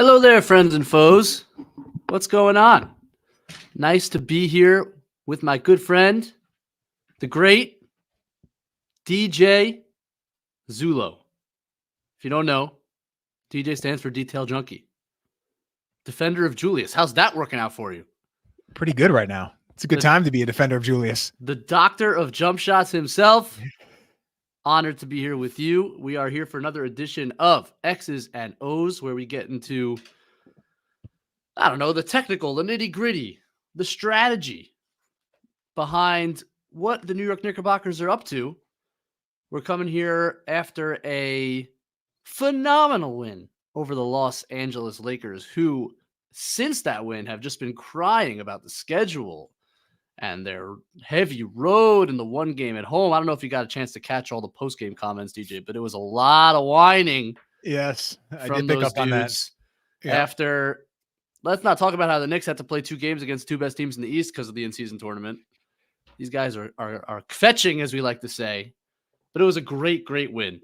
Hello there, friends and foes. What's going on? Nice to be here with my good friend, the great DJ Zullo. If you don't know, DJ stands for Detail Junkie. Defender of Julius. How's that working out for you? Pretty good right now. It's a good time to be a defender of Julius. The doctor of jump shots himself. Honored to be here with you. We are here for another edition of X's and O's, where we get into, I don't know, the technical, the nitty-gritty, the strategy behind what the New York Knickerbockers are up to. We're coming here after a phenomenal win over the Los Angeles Lakers, who, since that win, have just been crying about the schedule and their heavy road and the one game at home. I don't know if you got a chance to catch all the post-game comments, DJ, but it was a lot of whining. Yes, I did pick up on that. Yeah. After, let's not talk about how the Knicks had to play two games against two best teams in the East because of the in-season tournament. These guys are fetching, as we like to say. But it was a great, great win.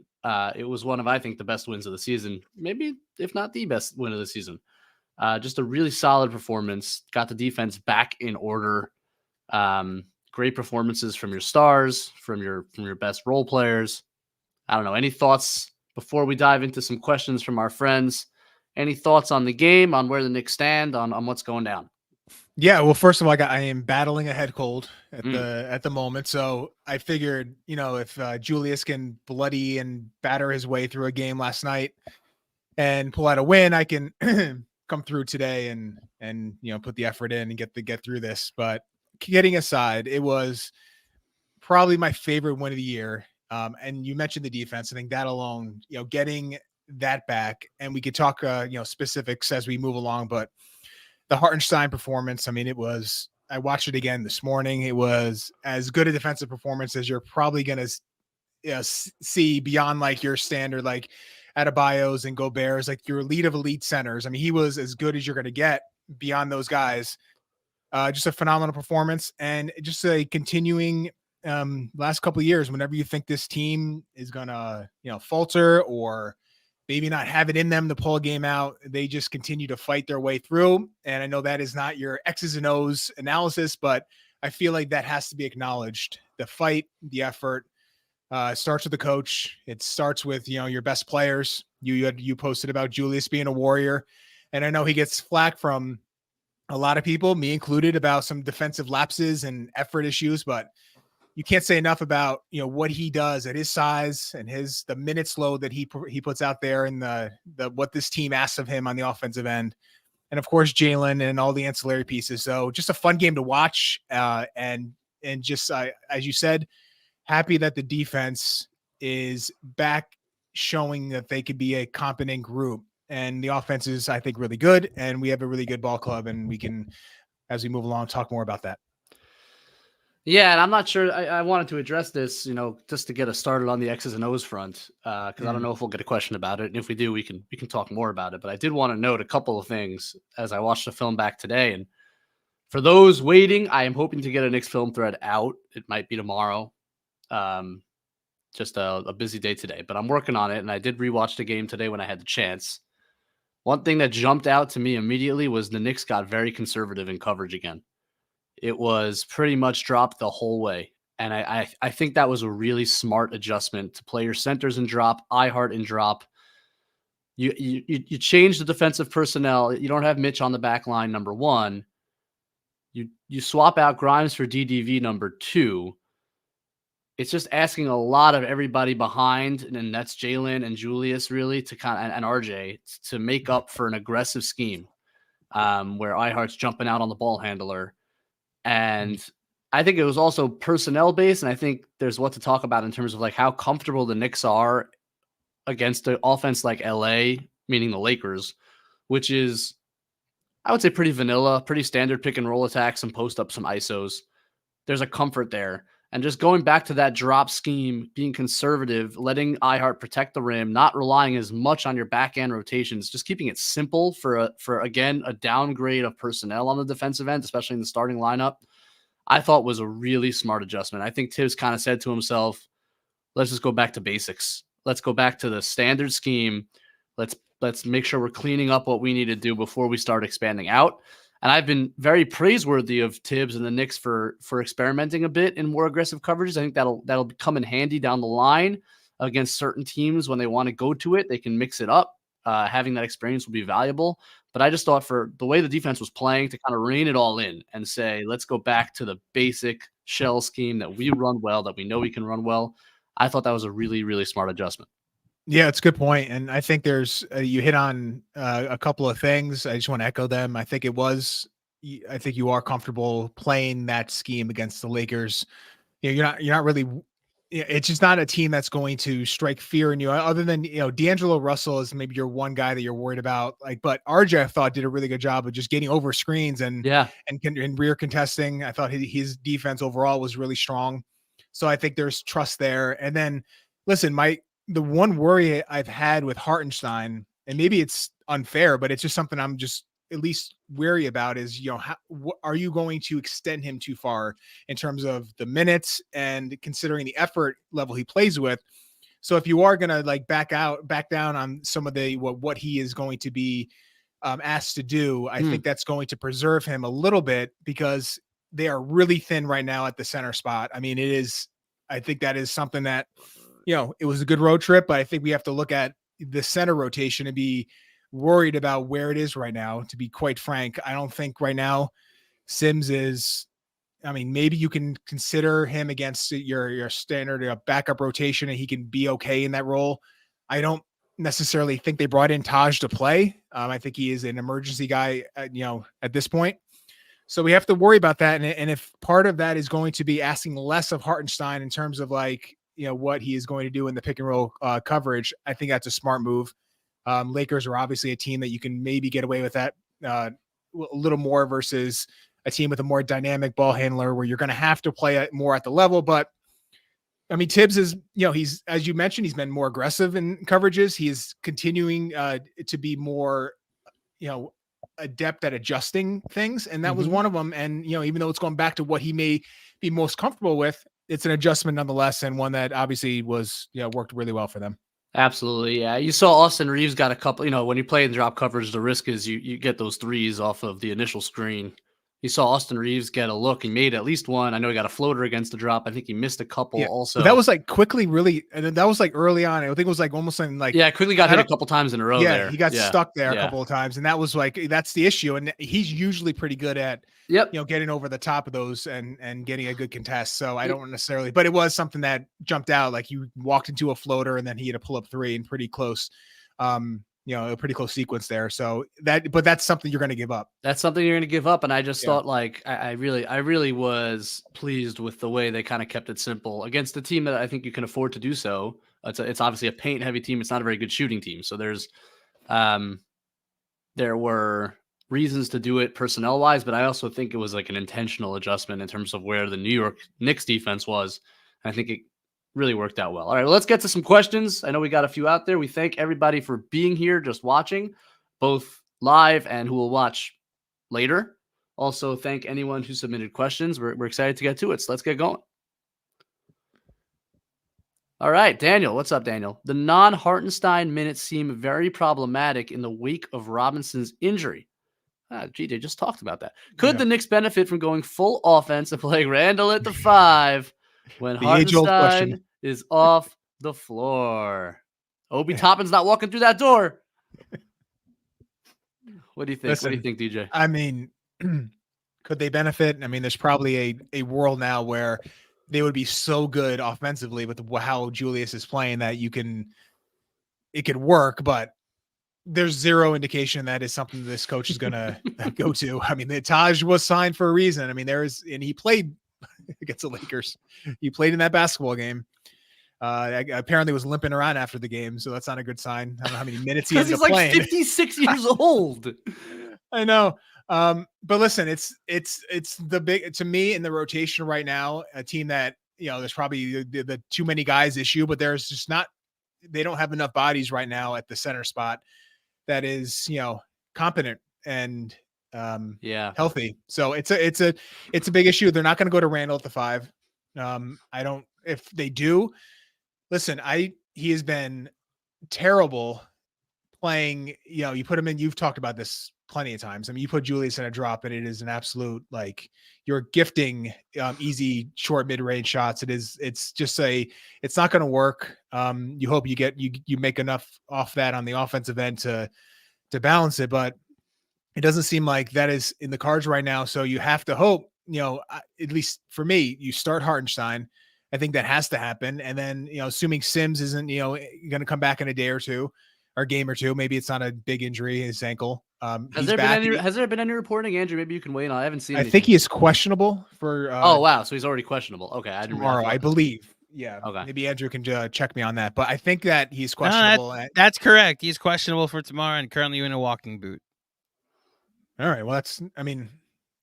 It was one of, I think, the best wins of the season. Maybe, if not the best win of the season. Just a really solid performance. Got the defense back in order. Great performances from your stars, from your best role players. I don't know. Any thoughts before we dive into some questions from our friends? Any thoughts on the game, on where the Knicks stand, on what's going down? Yeah, well, first of all, I am battling a head cold at the moment, so I figured, if Julius can bloody and batter his way through a game last night and pull out a win, I can come through today and put the effort in and get through this. But kidding aside, it was probably my favorite win of the year. And you mentioned the defense. I think that alone, getting that back, and we could talk, specifics as we move along, but the Hartenstein performance, I mean, I watched it again this morning. It was as good a defensive performance as you're probably going to see beyond like your standard, like Adebayos and Gobert's, like your elite centers. I mean, he was as good as you're going to get beyond those guys. Just a phenomenal performance, and just a continuing last couple of years, whenever you think this team is going to, falter or maybe not have it in them to pull a game out, they just continue to fight their way through. And I know that is not your X's and O's analysis, but I feel like that has to be acknowledged. The fight, the effort, starts with the coach. It starts with, your best players. You posted about Julius being a warrior, and I know he gets flack from a lot of people, me included, about some defensive lapses and effort issues, but you can't say enough about, what he does at his size and the minutes load that he puts out there, and the what this team asks of him on the offensive end. And of course, Jalen and all the ancillary pieces. So just a fun game to watch. And just, as you said, happy that the defense is back, showing that they could be a competent group. And the offense is, I think, really good. And we have a really good ball club, and we can, as we move along, talk more about that. Yeah, and I'm not sure. I wanted to address this, just to get us started on the X's and O's front, because I don't know if we'll get a question about it. And if we do, we can talk more about it. But I did want to note a couple of things as I watched the film back today. And for those waiting, I am hoping to get a Knicks film thread out. It might be tomorrow. Just a busy day today, but I'm working on it. And I did rewatch the game today when I had the chance. One thing that jumped out to me immediately was the Knicks got very conservative in coverage again. It was pretty much dropped the whole way. And I think that was a really smart adjustment to play your centers and drop, iHeart and drop. You change the defensive personnel. You don't have Mitch on the back line, number one. You swap out Grimes for DDV, number two. It's just asking a lot of everybody behind, and that's Jalen and Julius, really, to and RJ, to make up for an aggressive scheme where iHeart's jumping out on the ball handler. And I think it was also personnel based. And I think there's what to talk about in terms of like how comfortable the Knicks are against the offense like LA, meaning the Lakers, which is, I would say, pretty vanilla, pretty standard pick and roll attacks, some post up, some ISOs. There's a comfort there. And just going back to that drop scheme, being conservative, letting iHeart protect the rim, not relying as much on your back end rotations, just keeping it simple for again, a downgrade of personnel on the defensive end, especially in the starting lineup, I thought was a really smart adjustment. I think Tibbs kind of said to himself, let's just go back to basics. Let's go back to the standard scheme. Let's let's make sure we're cleaning up what we need to do before we start expanding out. And I've been very praiseworthy of Tibbs and the Knicks for experimenting a bit in more aggressive coverages. I think that'll come in handy down the line against certain teams when they want to go to it. They can mix it up. Having that experience will be valuable. But I just thought for the way the defense was playing, to kind of rein it all in and say, let's go back to the basic shell scheme that we run well, that we know we can run well. I thought that was a really, really smart adjustment. Yeah, it's a good point. And I think there's, you hit on a couple of things. I just want to echo them. I think you are comfortable playing that scheme against the Lakers. You're not really, it's just not a team that's going to strike fear in you other than, D'Angelo Russell is maybe your one guy that you're worried about. But RJ, I thought, did a really good job of just getting over screens and rear contesting. I thought his defense overall was really strong. So I think there's trust there. And then listen, the one worry I've had with Hartenstein, and maybe it's unfair, but it's just something I'm just at least wary about is, are you going to extend him too far in terms of the minutes and considering the effort level he plays with? So if you are going to back down on some of what he is going to be asked to do, I think that's going to preserve him a little bit because they are really thin right now at the center spot. I mean, I think that is something that, it was a good road trip, but I think we have to look at the center rotation and be worried about where it is right now. To be quite frank, I don't think right now Sims is, maybe you can consider him against your standard backup rotation and he can be okay in that role. I don't necessarily think they brought in Taj to play. I think he is an emergency guy, at this point. So we have to worry about that. And if part of that is going to be asking less of Hartenstein in terms of what he is going to do in the pick and roll coverage, I think that's a smart move. Lakers are obviously a team that you can maybe get away with that a little more versus a team with a more dynamic ball handler where you're going to have to play more at the level. But Tibbs is, he's, as you mentioned, he's been more aggressive in coverages. He is continuing to be more, adept at adjusting things. And that was one of them. And, even though it's going back to what he may be most comfortable with, it's an adjustment nonetheless. And one that obviously was, worked really well for them. Absolutely. Yeah. You saw Austin Reeves got a couple, when you play in drop coverage, the risk is you get those threes off of the initial screen. You saw Austin Reeves get a look. He made at least one. I know he got a floater against the drop. I think he missed a couple also. That was quickly, really. And that was early on. I think it was almost in quickly got hit a couple times in a row there. He got stuck there a couple of times. And that was that's the issue. And he's usually pretty good at, getting over the top of those and getting a good contest. So I don't necessarily, but it was something that jumped out. You walked into a floater and then he had a pull up three and pretty close. A pretty close sequence there. So that's something you're going to give up. That's something you're going to give up. And I just thought I really was pleased with the way they kind of kept it simple against a team that I think you can afford to do so. It's obviously a paint heavy team. It's not a very good shooting team. So there were reasons to do it personnel wise, but I also think it was an intentional adjustment in terms of where the New York Knicks defense was. I think it really worked out well. All right, well, let's get to some questions. I know we got a few out there. We thank everybody for being here, just watching, both live and who will watch later. Also, thank anyone who submitted questions. We're excited to get to it, so let's get going. All right, Daniel. What's up, Daniel? The non-Hartenstein minutes seem very problematic in the wake of Robinson's injury. GJ just talked about that. Could the Knicks benefit from going full offense and playing Randall at the 5 when Hartenstein is off the floor? Obi Toppin's not walking through that door. What do you think? Listen, what do you think, DJ? Could they benefit? There's probably a world now where they would be so good offensively with how Julius is playing that it could work, but there's zero indication that is something this coach is going to go to. The Taj was signed for a reason. And he played against the Lakers. He played in that basketball game. Apparently was limping around after the game, so that's not a good sign. I don't know how many minutes he ended up playing. He's 56 years old. I know. But listen, it's the big, to me, in the rotation right now, a team that, there's probably the too many guys issue, but there's just they don't have enough bodies right now at the center spot that is, competent and healthy. So it's a big issue. They're not going to go to Randall at the 5. If they do, listen, he has been terrible playing, you put him in, you've talked about this plenty of times. I mean, you put Julius in a drop and it is an absolute, like, you're gifting easy short mid-range shots. It's not going to work. You hope you make enough off that on the offensive end to balance it, but it doesn't seem like that is in the cards right now. So you have to hope, at least for me, you start Hartenstein. I think that has to happen. And then, assuming Sims isn't, going to come back in a day or two or game or two, maybe it's not a big injury, his ankle. Has there been any reporting, Andrew? Maybe you can weigh in. I haven't seen anything. I think he is questionable for. Oh, wow. So he's already questionable. Okay. Tomorrow, I believe. Yeah. Okay. Maybe Andrew can check me on that, but I think that he's questionable. That's correct. He's questionable for tomorrow and currently in a walking boot. All right. Well,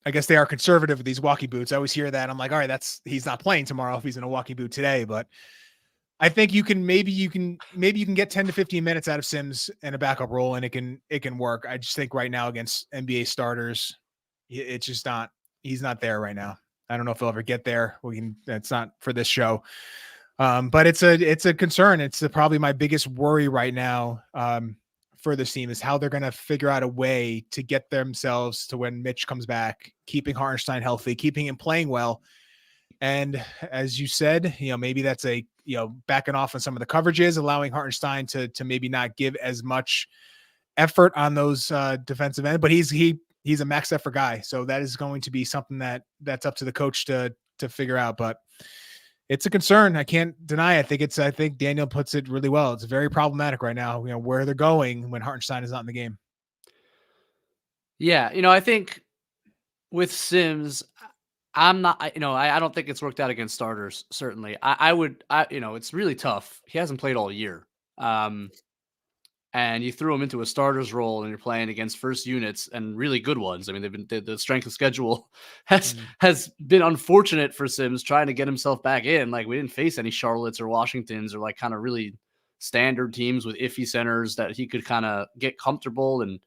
I guess they are conservative with these walking boots. I always hear that. I'm like, all right, he's not playing tomorrow if he's in a walking boot today. But I think you can get 10 to 15 minutes out of Sims in a backup role, and it can work. I just think right now against NBA starters, it's just not. He's not there right now. I don't know if he'll ever get there. That's not for this show. But it's a concern. It's probably my biggest worry right now. For this team is how they're going to figure out a way to get themselves to when Mitch comes back, keeping Hartenstein healthy, keeping him playing well. And as you said, maybe that's backing off on some of the coverages, allowing Hartenstein to maybe not give as much effort on those defensive end, but he's a max effort guy. So that is going to be something that's up to the coach to figure out, but it's a concern. I can't deny. I think Daniel puts it really well. It's very problematic right now, where they're going when Hartenstein is not in the game. Yeah. I think with Sims, I don't think it's worked out against starters. Certainly. It's really tough. He hasn't played all year. And you threw him into a starter's role and you're playing against first units and really good ones. I mean, the strength of schedule has been unfortunate for Sims trying to get himself back in. Like, we didn't face any Charlottes or Washingtons or like kind of really standard teams with iffy centers that he could kind of get comfortable, and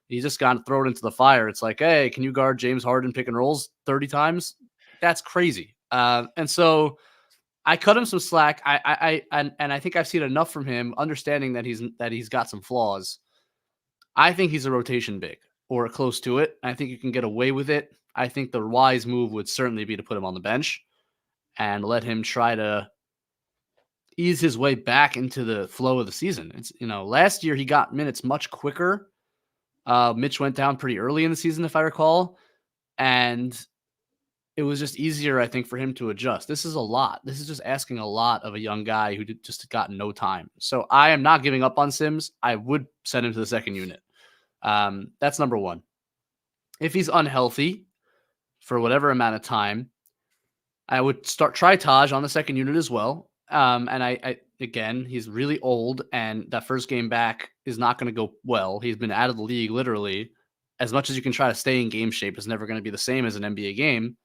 he just got thrown into the fire. It's like, hey, can you guard James Harden pick and rolls 30 times? That's crazy. And so I cut him some slack. I think I've seen enough from him, understanding that he's got some flaws. I think he's a rotation big or close to it. I think you can get away with it. I think the wise move would certainly be to put him on the bench and let him try to ease his way back into the flow of the season. It's, last year he got minutes much quicker. Mitch went down pretty early in the season, if I recall, and it was just easier, I think, for him to adjust. This is a lot. This is just asking a lot of a young guy who just got no time. So I am not giving up on Sims. I would send him to the second unit. That's number one. If he's unhealthy for whatever amount of time, I would try Taj on the second unit as well. And again, he's really old, and that first game back is not going to go well. He's been out of the league literally. As much as you can try to stay in game shape, it's never going to be the same as an NBA game.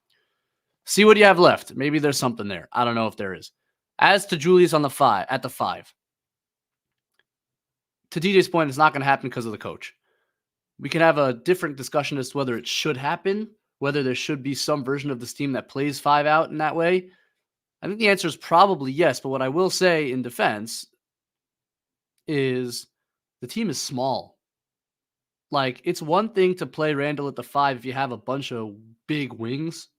See what you have left. Maybe there's something there. I don't know if there is. As to Julius at the 5, to DJ's point, it's not going to happen because of the coach. We can have a different discussion as to whether it should happen, whether there should be some version of this team that plays 5 out in that way. I think the answer is probably yes, but what I will say in defense is the team is small. Like, it's one thing to play Randall at the 5 if you have a bunch of big wings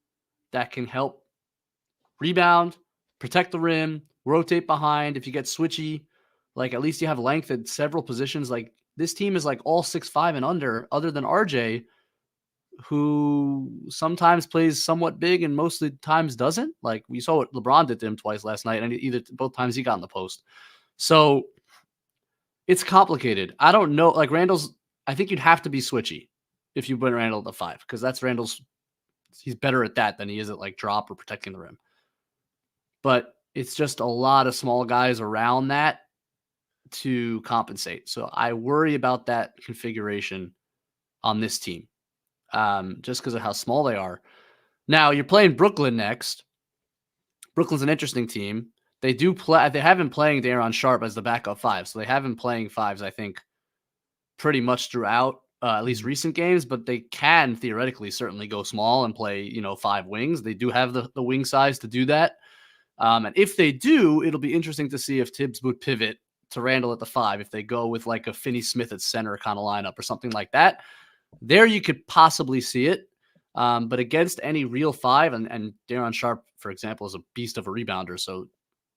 that can help rebound, protect the rim, rotate behind. If you get switchy, like, at least you have length at several positions. Like, this team is like all 6'5" and other than RJ, who sometimes plays somewhat big and most of the times doesn't. Like, we saw what LeBron did to him twice last night, and both times he got in the post. So it's complicated. I don't know. Like, I think you'd have to be switchy if you put Randall at the 5, because that's he's better at that than he is at like drop or protecting the rim. But it's just a lot of small guys around that to compensate. So I worry about that configuration on this team, just because of how small they are. Now you're playing Brooklyn next. Brooklyn's an interesting team. They have been playing Daron Sharp as the backup 5. So they have been playing 5s, I think, pretty much throughout at least recent games, but they can theoretically certainly go small and play, 5 wings. They do have the wing size to do that. And if they do, it'll be interesting to see if Tibbs would pivot to Randall at the 5 if they go with like a Finney Smith at center kind of lineup or something like that. There you could possibly see it. But against any real 5, and Daron Sharp, for example, is a beast of a rebounder, so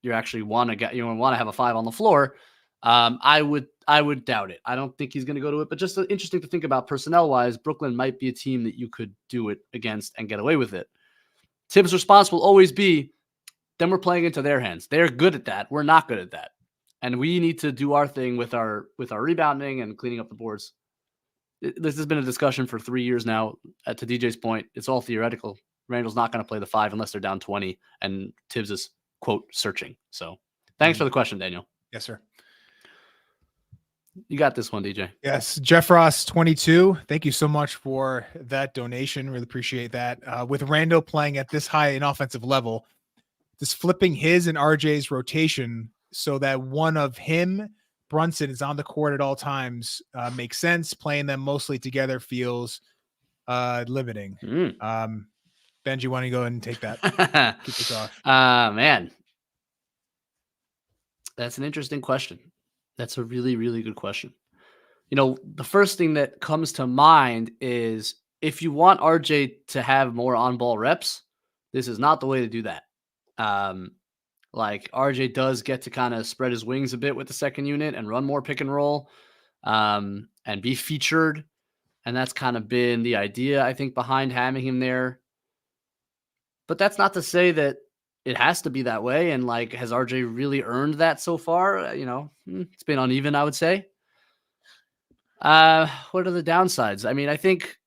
you actually want to have a 5 on the floor. I would doubt it. I don't think he's going to go to it, but just interesting to think about personnel wise. Brooklyn might be a team that you could do it against and get away with it. Tibbs' response will always be, then we're playing into their hands. They're good at that. We're not good at that. And we need to do our thing with our rebounding and cleaning up the boards. This has been a discussion for 3 years now. To DJ's point, it's all theoretical. Randall's not going to play the 5 unless they're down 20, and Tibbs is, quote, searching. So thanks for the question, Daniel. Yes, sir. You got this one, DJ. Yes. Jeff Ross 22. Thank you so much for that donation. Really appreciate that. With Randall playing at this high an offensive level, just flipping his and RJ's rotation so that one of him, Brunson, is on the court at all times makes sense. Playing them mostly together feels limiting. Benjy, why don't you go ahead and take that? Kick us off. Man, that's an interesting question. That's a really, really good question. The first thing that comes to mind is if you want RJ to have more on-ball reps, this is not the way to do that. Like RJ does get to kind of spread his wings a bit with the second unit and run more pick and roll and be featured. And that's kind of been the idea, I think, behind having him there. But that's not to say that it has to be that way. And like, has RJ really earned that so far? It's been uneven, I would say. What are the downsides? I mean, I think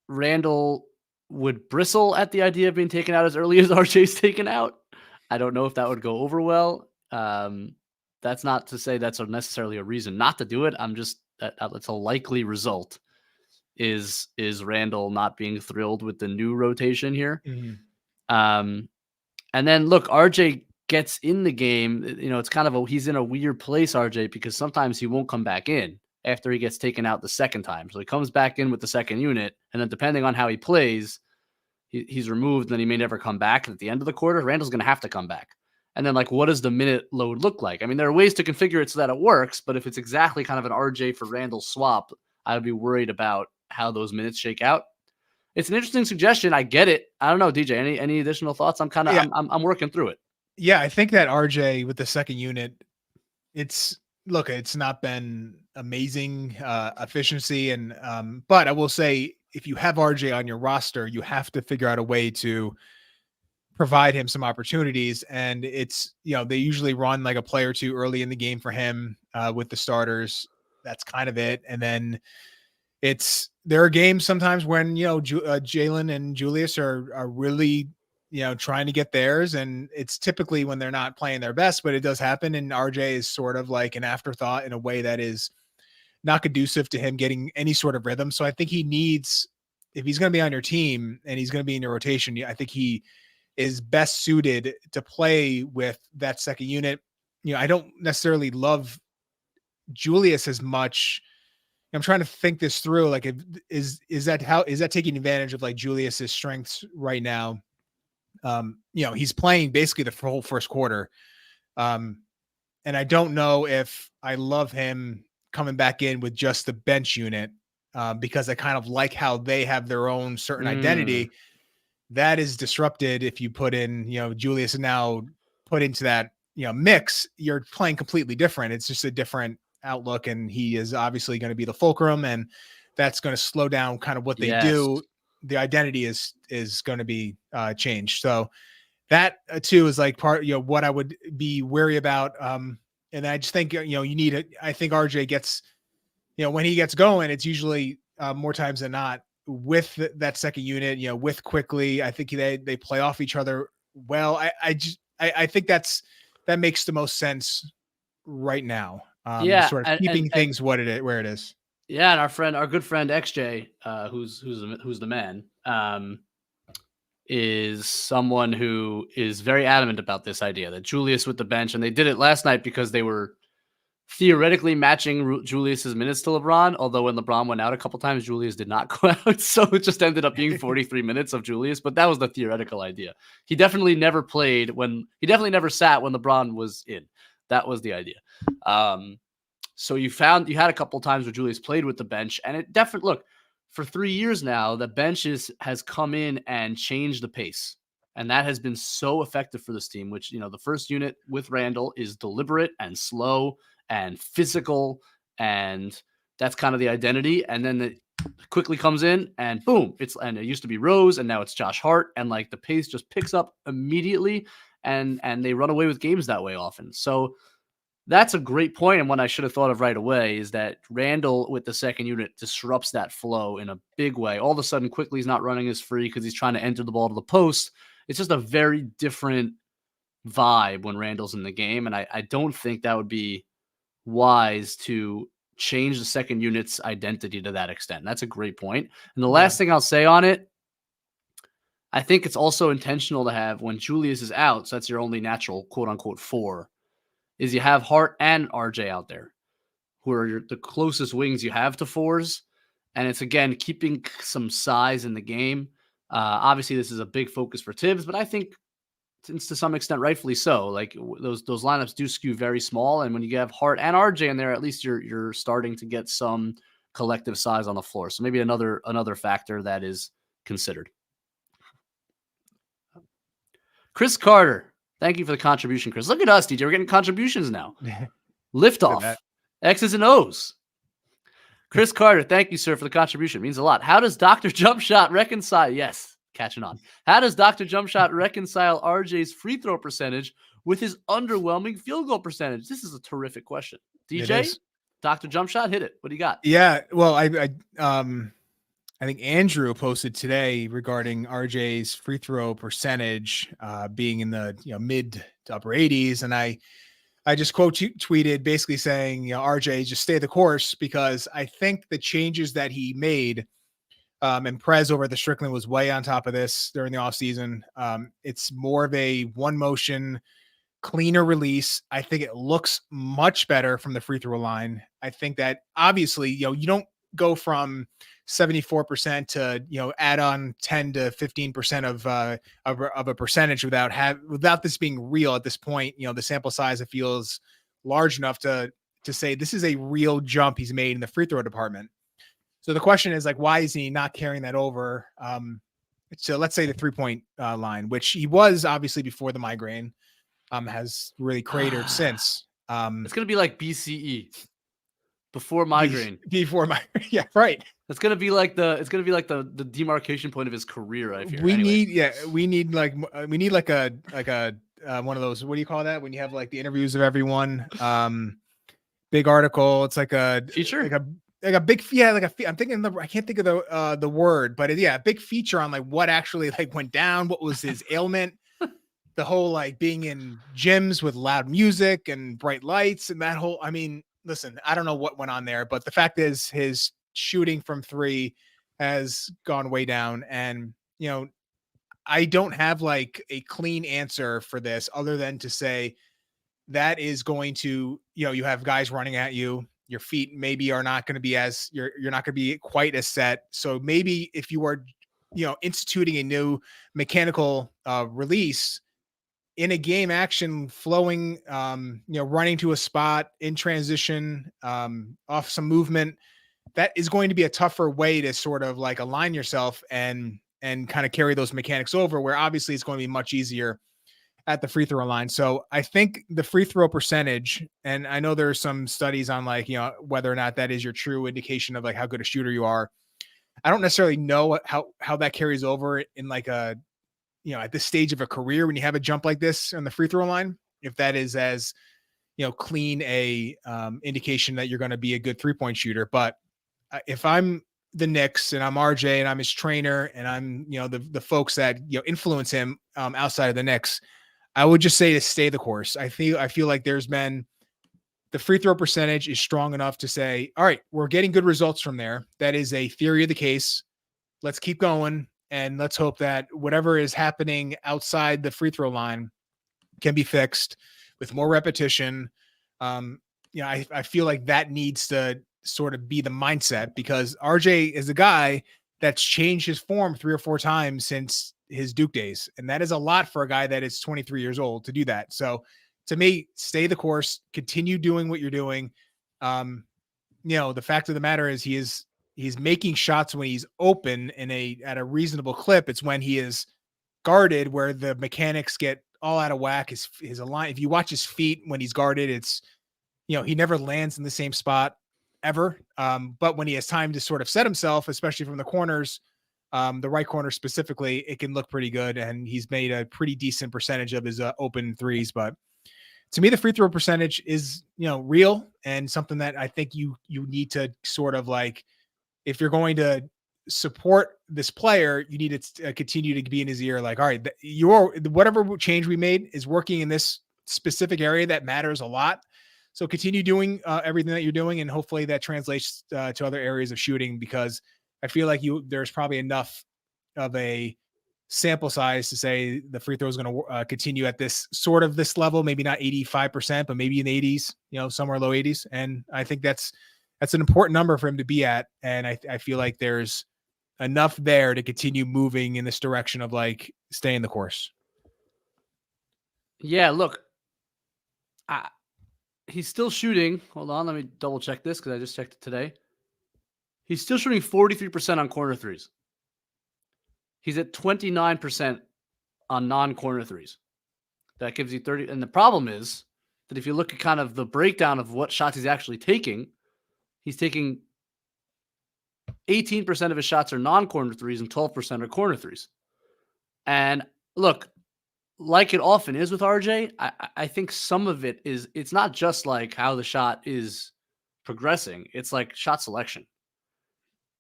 Randall would bristle at the idea of being taken out as early as RJ's taken out. I don't know if that would go over well. That's not to say that's necessarily a reason not to do it. I'm just, it's a likely result is Randall not being thrilled with the new rotation here. Mm-hmm. And then look, RJ gets in the game. It's kind of he's in a weird place, RJ, because sometimes he won't come back in after he gets taken out the second time. So he comes back in with the second unit, and then depending on how he plays, he's removed, and then he may never come back. And at the end of the quarter, Randall's going to have to come back. And then, like, what does the minute load look like? I mean, there are ways to configure it so that it works, but if it's exactly kind of an RJ for Randall swap, I would be worried about how those minutes shake out. It's an interesting suggestion. I get it. I don't know, DJ. Any additional thoughts? I'm working through it. Yeah, I think that RJ with the second unit, it's not been amazing efficiency, and but I will say if you have RJ on your roster, you have to figure out a way to provide him some opportunities. And it's they usually run like a play or two early in the game for him with the starters. That's kind of it, and then there are games sometimes when Jalen and Julius are really trying to get theirs, and it's typically when they're not playing their best, but it does happen. And RJ is sort of like an afterthought in a way that is not conducive to him getting any sort of rhythm. So I think he needs, if he's going to be on your team and he's going to be in your rotation, I think he is best suited to play with that second unit. I don't necessarily love Julius as much. I'm trying to think this through. Like, is that taking advantage of like Julius's strengths right now? He's playing basically the whole first quarter. And I don't know if I love him coming back in with just the bench unit because I kind of like how they have their own certain identity that is disrupted. If you put in, Julius is now put into that, mix, you're playing completely different. It's just a different outlook, and he is obviously going to be the fulcrum, and that's going to slow down kind of what they do. The identity is going to be changed. So that too is like part, what I would be wary about. And I just think, you need it. I think RJ gets, when he gets going, it's usually more times than not with that second unit, with Quickly. I think they play off each other well. I think that makes the most sense right now. Sort of keeping things where it is. Yeah, and our good friend XJ, who's the man, is someone who is very adamant about this idea that Julius with the bench, and they did it last night because they were theoretically matching Julius's minutes to LeBron. Although when LeBron went out a couple times, Julius did not go out, so it just ended up being 43 minutes of Julius. But that was the theoretical idea. He definitely never sat when LeBron was in. That was the idea. So you had a couple of times where Julius played with the bench, and it definitely look for 3 years now. The bench has come in and changed the pace, and that has been so effective for this team. Which the first unit with Randall is deliberate and slow and physical, and that's kind of the identity. And then it quickly comes in, and boom, it used to be Rose, and now it's Josh Hart, and like the pace just picks up immediately, and they run away with games that way often. So. That's a great point, and one I should have thought of right away is that Randall with the second unit disrupts that flow in a big way. All of a sudden, Quickly's not running as free because he's trying to enter the ball to the post. It's just a very different vibe when Randall's in the game, and I don't think that would be wise to change the second unit's identity to that extent. That's a great point. And the last thing I'll say on it, I think it's also intentional to have when Julius is out, so that's your only natural quote-unquote 4, is you have Hart and RJ out there, who are the closest wings you have to 4s. And it's, again, keeping some size in the game. Obviously, this is a big focus for Tibbs, but I think to some extent, rightfully so. Like those lineups do skew very small. And when you have Hart and RJ in there, at least you're starting to get some collective size on the floor. So maybe another factor that is considered. Chris Carter. Thank you for the contribution, Chris. Look at us, DJ. We're getting contributions now. Liftoff. X's and O's. Chris Carter, thank you, sir, for the contribution. It means a lot. How does Dr. Jumpshot reconcile? Yes, catching on. How does Dr. Jumpshot reconcile RJ's free throw percentage with his underwhelming field goal percentage? This is a terrific question. DJ, Dr. Jumpshot, hit it. What do you got? Yeah, well, I think Andrew posted today regarding RJ's free throw percentage being in the mid to upper 80s, and I just tweeted basically saying RJ just stay the course, because I think the changes that he made, and Prez over at the Strickland was way on top of this during the offseason. It's more of a one motion, cleaner release. I think it looks much better from the free throw line. I think that obviously you don't go from 74% to add on 10 to 15% of a percentage without this being real at this point. The sample size, it feels large enough to say this is a real jump he's made in the free throw department. So the question is, like, why is he not carrying that over? So let's say the 3-point line, which he was obviously before the migraine, has really cratered since. It's going to be like BCE. Before migraine. Yeah, right. It's gonna be like the demarcation point of his career. I fear. We need like a one of those. What do you call that when you have like the interviews of everyone? Big article. It's like a feature, like a big I'm thinking I can't think of the word, but a big feature on like what actually like went down. What was his ailment? The whole like being in gyms with loud music and bright lights and that whole. I mean. Listen, I don't know what went on there, but the fact is his shooting from 3 has gone way down. And, I don't have like a clean answer for this other than to say that is going to, you have guys running at you. Your feet maybe are not going to be you're not going to be quite as set. So maybe if you are, instituting a new mechanical release, in a game action flowing, running to a spot in transition, off some movement, that is going to be a tougher way to sort of like align yourself and kind of carry those mechanics over, where obviously it's going to be much easier at the free throw line. So I think the free throw percentage, and I know there are some studies on like, whether or not that is your true indication of like how good a shooter you are. I don't necessarily know how that carries over in like a, at this stage of a career, when you have a jump like this on the free throw line, if that is as, clean a indication that you're going to be a good 3-point shooter. But if I'm the Knicks and I'm RJ and I'm his trainer and I'm, the folks that, influence him outside of the Knicks, I would just say to stay the course. I feel like there's been the free throw percentage is strong enough to say, all right, we're getting good results from there. That is a theory of the case. Let's keep going. And let's hope that whatever is happening outside the free throw line can be fixed with more repetition. I feel like that needs to sort of be the mindset, because RJ is a guy that's changed his form 3 or 4 times since his Duke days. And that is a lot for a guy that is 23 years old to do that. So to me, stay the course, continue doing what you're doing. The fact of the matter is he's making shots when he's open at a reasonable clip. It's when he is guarded where the mechanics get all out of whack. His align. If you watch his feet when he's guarded, it's, he never lands in the same spot ever. But when he has time to sort of set himself, especially from the corners, the right corner specifically, it can look pretty good. And he's made a pretty decent percentage of his open threes. But to me, the free throw percentage is, real and something that I think you need to sort of like, if you're going to support this player, you need to continue to be in his ear. Like, all right, whatever change we made is working in this specific area that matters a lot. So continue doing everything that you're doing, and hopefully that translates to other areas of shooting, because I feel like there's probably enough of a sample size to say the free throw is going to continue at this level, maybe not 85%, but maybe in the 80s, somewhere low 80s. And I think that's an important number for him to be at. And I feel like there's enough there to continue moving in this direction of like staying the course. Yeah, look, he's still shooting. Hold on, let me double check this because I just checked it today. He's still shooting 43% on corner threes. He's at 29% on non-corner threes. That gives you 30. And the problem is that if you look at kind of the breakdown of what shots he's actually taking, he's taking 18% of his shots are non-corner threes and 12% are corner threes. And look, like it often is with RJ, I think some of it is, it's not just like how the shot is progressing. It's like shot selection.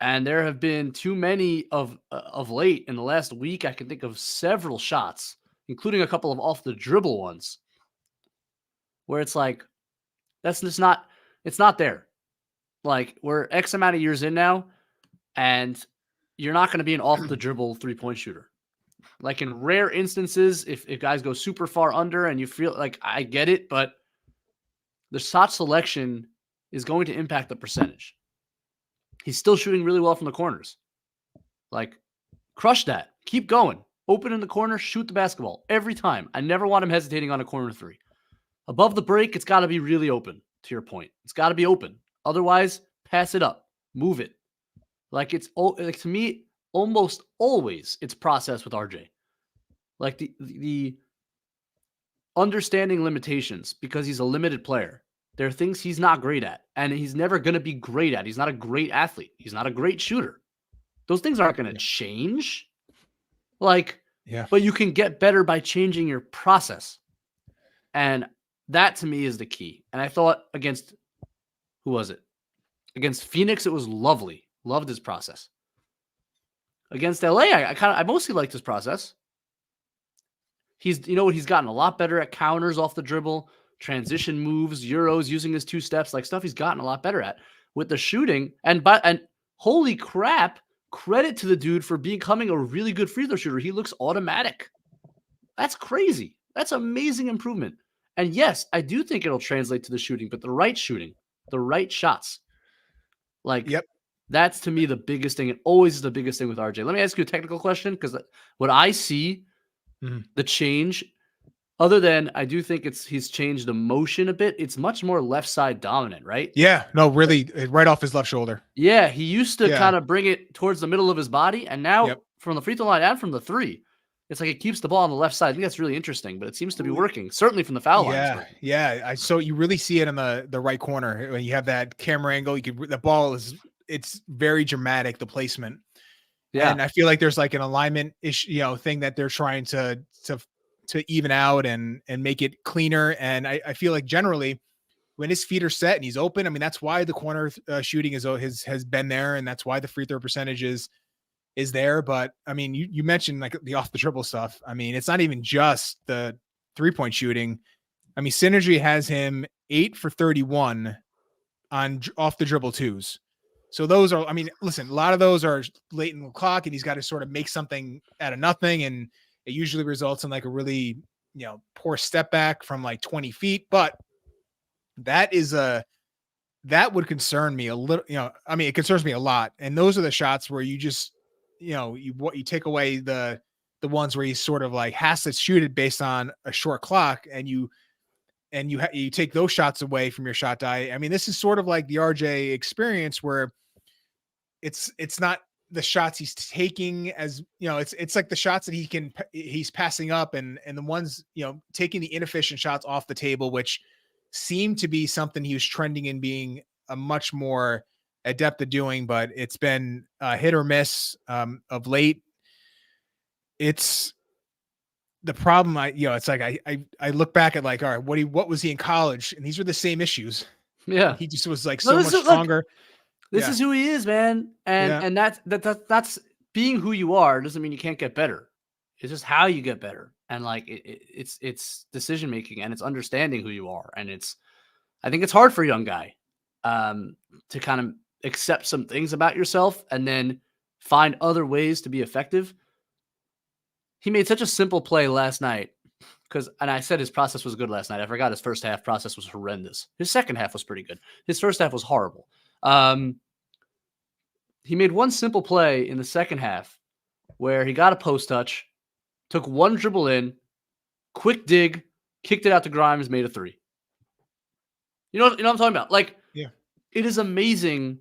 And there have been too many of late in the last week. I can think of several shots, including a couple of off the dribble ones, where it's like, that's just not, it's not there. Like, we're X amount of years in now, and you're not going to be an off the dribble 3-point shooter. Like, in rare instances, if guys go super far under and you feel like, I get it, but the shot selection is going to impact the percentage. He's still shooting really well from the corners. Like, crush that. Keep going. Open in the corner, shoot the basketball every time. I never want him hesitating on a corner three. Above the break, it's got to be really open, to your point. It's got to be open. Otherwise, pass it up. Move it. Like, to me, almost always it's process with RJ. Like, the understanding limitations, because he's a limited player. There are things he's not great at, and he's never going to be great at. He's not a great athlete. He's not a great shooter. Those things aren't going to change. Like, but you can get better by changing your process. And that, to me, is the key. And I thought against, who was it? Against Phoenix, it was lovely. Loved his process. Against LA, I mostly liked his process. He's gotten a lot better at counters off the dribble, transition moves, euros, using his 2 steps, like stuff he's gotten a lot better at with the shooting. And holy crap, credit to the dude for becoming a really good free throw shooter. He looks automatic. That's crazy. That's amazing improvement. And yes, I do think it'll translate to the shooting, but the right shooting, the right shots. Like, that's to me the biggest thing. It always is the biggest thing with RJ. Let me ask you a technical question, because what I see, the change, other than I do think he's changed the motion a bit, it's much more left side dominant, right? Yeah, no, really, right off his left shoulder. Yeah, he used to kind of bring it towards the middle of his body, and now from the free throw line and from the three, it's like it keeps the ball on the left side. I think that's really interesting, but it seems to be working, certainly from the foul line. Yeah. So you really see it in the right corner when you have that camera angle. The ball it's very dramatic, the placement. Yeah, and I feel like there's like an alignment issue, thing that they're trying to even out and make it cleaner. And I feel like generally when his feet are set and he's open, I mean, that's why the corner shooting has been there, and that's why the free throw percentage is there. But I mean, you mentioned like the off the dribble stuff. I mean, it's not even just the 3-point shooting. I mean, Synergy has him 8 for 31 on off the dribble 2s. So those are, I mean, listen, a lot of those are late in the clock, and he's got to sort of make something out of nothing. And it usually results in like a really, poor step back from like 20 feet. But that would concern me a little, I mean, it concerns me a lot. And those are the shots where you just, you take away the ones where he sort of like has to shoot it based on a short clock, and and you take those shots away from your shot die. I mean, this is sort of like the RJ experience where it's not the shots he's taking as, it's like the shots that he's passing up and the ones, taking the inefficient shots off the table, which seemed to be something he was trending in being a much more adept at doing, but it's been hit or miss of late. It's the problem. It's like I look back at like, all right, what was he in college? And these are the same issues. Yeah. He just was like so much stronger. This is who he is, man. And that's being who you are doesn't mean you can't get better. It's just how you get better. And like it's decision making and it's understanding who you are. And I think it's hard for a young guy to kind of accept some things about yourself and then find other ways to be effective. He made such a simple play last night and I said his process was good last night. I forgot his first half process was horrendous. His second half was pretty good. His first half was horrible. He made one simple play in the second half where he got a post touch, took one dribble in, quick dig, kicked it out to Grimes, made a three. You know what I'm talking about? Like, It is amazing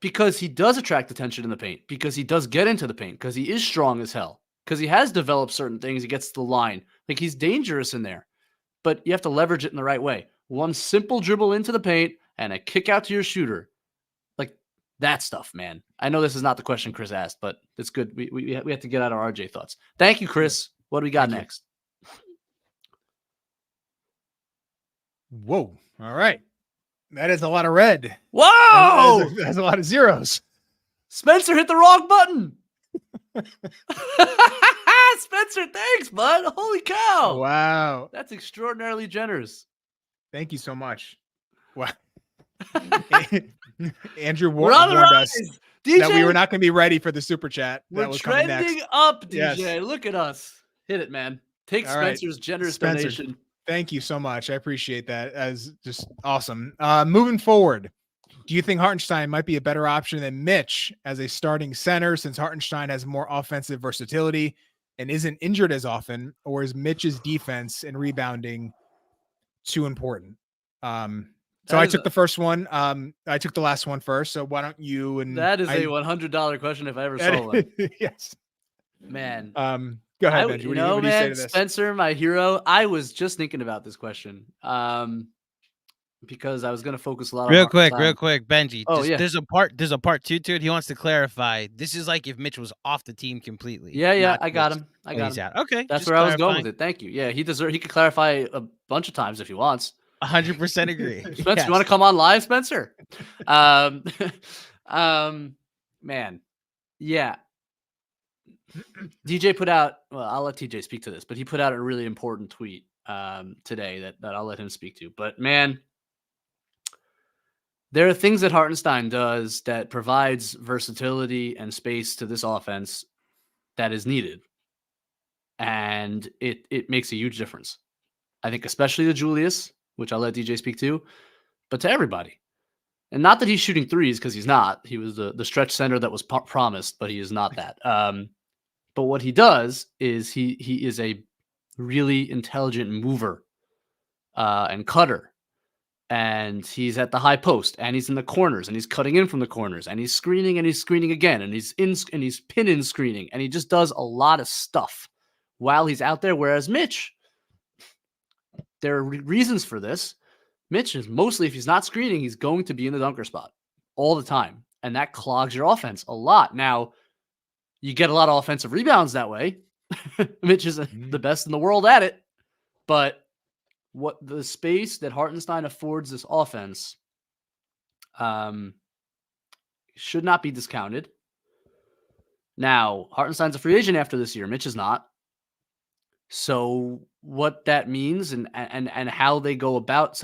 because he does attract attention in the paint, because he does get into the paint, because he is strong as hell, because he has developed certain things. He gets to the line. Like, he's dangerous in there, but you have to leverage it in the right way. One simple dribble into the paint and a kick out to your shooter. Like, that stuff, man. I know this is not the question Chris asked, but it's good. We have to get out our RJ thoughts. Thank you, Chris. What do we got next? Whoa. All right. That is a lot of red. Whoa! That's a lot of zeros. Spencer hit the wrong button. Spencer, thanks, bud. Holy cow. Wow. That's extraordinarily generous. Thank you so much. Wow. Andrew We're on the warned rise. us DJ, that we were not going to be ready for the super chat. We're that was coming trending next. up, DJ. Yes. Look at us. Hit it, man. Take All right. Spencer's generous Spencer, donation. Thank you so much. I appreciate that. As just awesome. Moving forward, do you think Hartenstein might be a better option than Mitch as a starting center, since Hartenstein has more offensive versatility and isn't injured as often, or is Mitch's defense and rebounding too important? So I took the first one. I took the last one first. So why don't you? And that is a $100 question if I ever saw one. Yes, man. Go ahead, Benjy. What do you say to this? Spencer, my hero. I was just thinking about this question because I was going to focus a lot on real quick, Benjy. Oh, yeah. There's a part two to it. He wants to clarify. This is like if Mitch was off the team completely. Yeah, I got him. Out. Okay, that's where I was going with it. Thank you. Yeah, he could clarify a bunch of times if he wants. 100% agree. Spencer, yes. You want to come on live, Spencer? Man, yeah. DJ put out, well, I'll let TJ speak to this, but he put out a really important tweet today that I'll let him speak to. But man, there are things that Hartenstein does that provides versatility and space to this offense that is needed. And it makes a huge difference. I think especially to Julius, which I'll let DJ speak to, but to everybody. And not that he's shooting threes, because he's not. He was the stretch center that was promised, but he is not that. But what he does is he is a really intelligent mover and cutter. And he's at the high post, and he's in the corners, and he's cutting in from the corners, and he's screening again, and he's pin in screening, and he just does a lot of stuff while he's out there. Whereas Mitch, there are reasons for this. Mitch is mostly, if he's not screening, he's going to be in the dunker spot all the time, and that clogs your offense a lot. Now, you get a lot of offensive rebounds that way. Mitch is the best in the world at it, but what the space that Hartenstein affords this offense should not be discounted. Now, Hartenstein's a free agent after this year. Mitch is not. So what that means and how they go about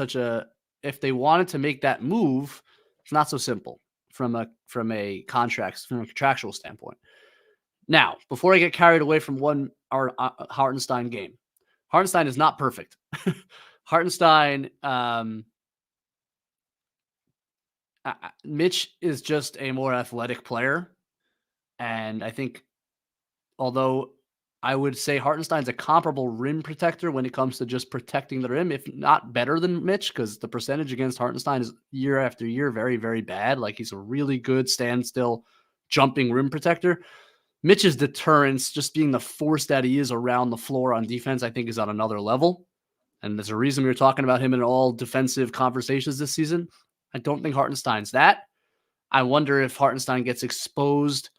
if they wanted to make that move, it's not so simple from a contractual standpoint. Now, before I get carried away from our Hartenstein game, Hartenstein is not perfect. Hartenstein, Mitch is just a more athletic player. And I think, although I would say Hartenstein's a comparable rim protector when it comes to just protecting the rim, if not better than Mitch, because the percentage against Hartenstein is year after year very, very bad. Like, he's a really good standstill jumping rim protector. Mitch's deterrence, just being the force that he is around the floor on defense, I think is on another level. And there's a reason we were talking about him in all defensive conversations this season. I don't think Hartenstein's that. I wonder if Hartenstein gets exposed.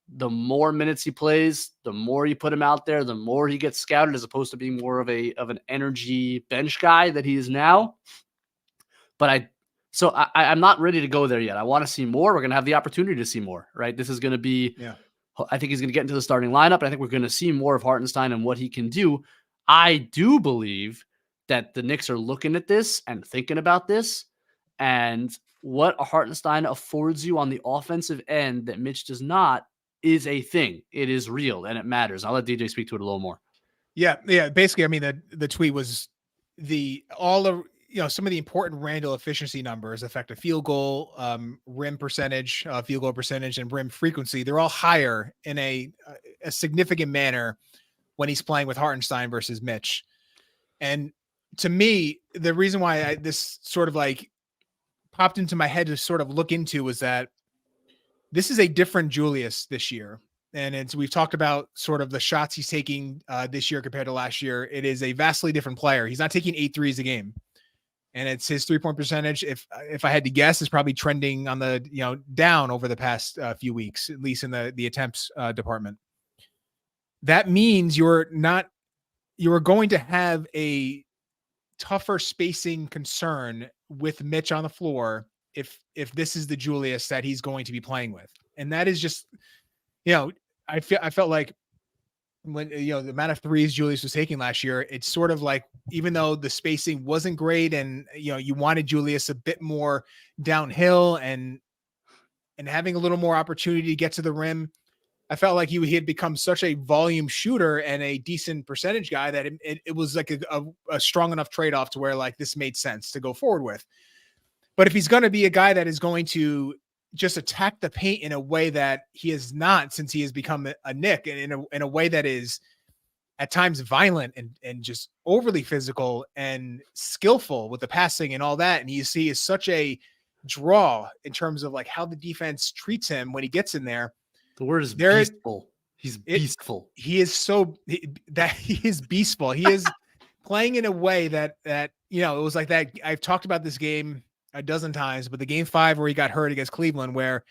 The more minutes he plays, the more you put him out there, the more he gets scouted, as opposed to being more of an energy bench guy that he is now. But I'm not ready to go there yet. I want to see more. We're going to have the opportunity to see more, right? This is going to be, I think he's going to get into the starting lineup. And I think we're going to see more of Hartenstein and what he can do. I do believe that the Knicks are looking at this and thinking about this, and what Hartenstein affords you on the offensive end that Mitch does not is a thing. It is real and it matters. I'll let DJ speak to it a little more. Yeah. Basically, I mean, the tweet was some of the important Randall efficiency numbers, effective field goal, rim percentage, field goal percentage, and rim frequency. They're all higher in a significant manner when he's playing with Hartenstein versus Mitch. And to me, the reason why this sort of like popped into my head to sort of look into was that this is a different Julius this year. And we've talked about sort of the shots he's taking this year compared to last year. It is a vastly different player. He's not taking 8 threes a game. And it's his 3-point percentage. If I had to guess, is probably trending on the, down over the past few weeks, at least in the attempts department. That means you're going to have a tougher spacing concern with Mitch on the floor if this is the Julius that he's going to be playing with. And that is just, I felt like when, the amount of threes Julius was taking last year, it's sort of like, even though the spacing wasn't great and, you wanted Julius a bit more downhill and having a little more opportunity to get to the rim, I felt like he had become such a volume shooter and a decent percentage guy that it was like a strong enough trade-off to where like this made sense to go forward with. But if he's going to be a guy that is going to just attack the paint in a way that he is not, since he has become a Knick, and in a way that is at times violent and just overly physical and skillful with the passing and all that. And you see is such a draw in terms of like how the defense treats him when he gets in there. The word is beastful. He's beastful. He is he is beastful. He is playing in a way that, it was like that. I've talked about this game a dozen times, but the game 5 where he got hurt against Cleveland, where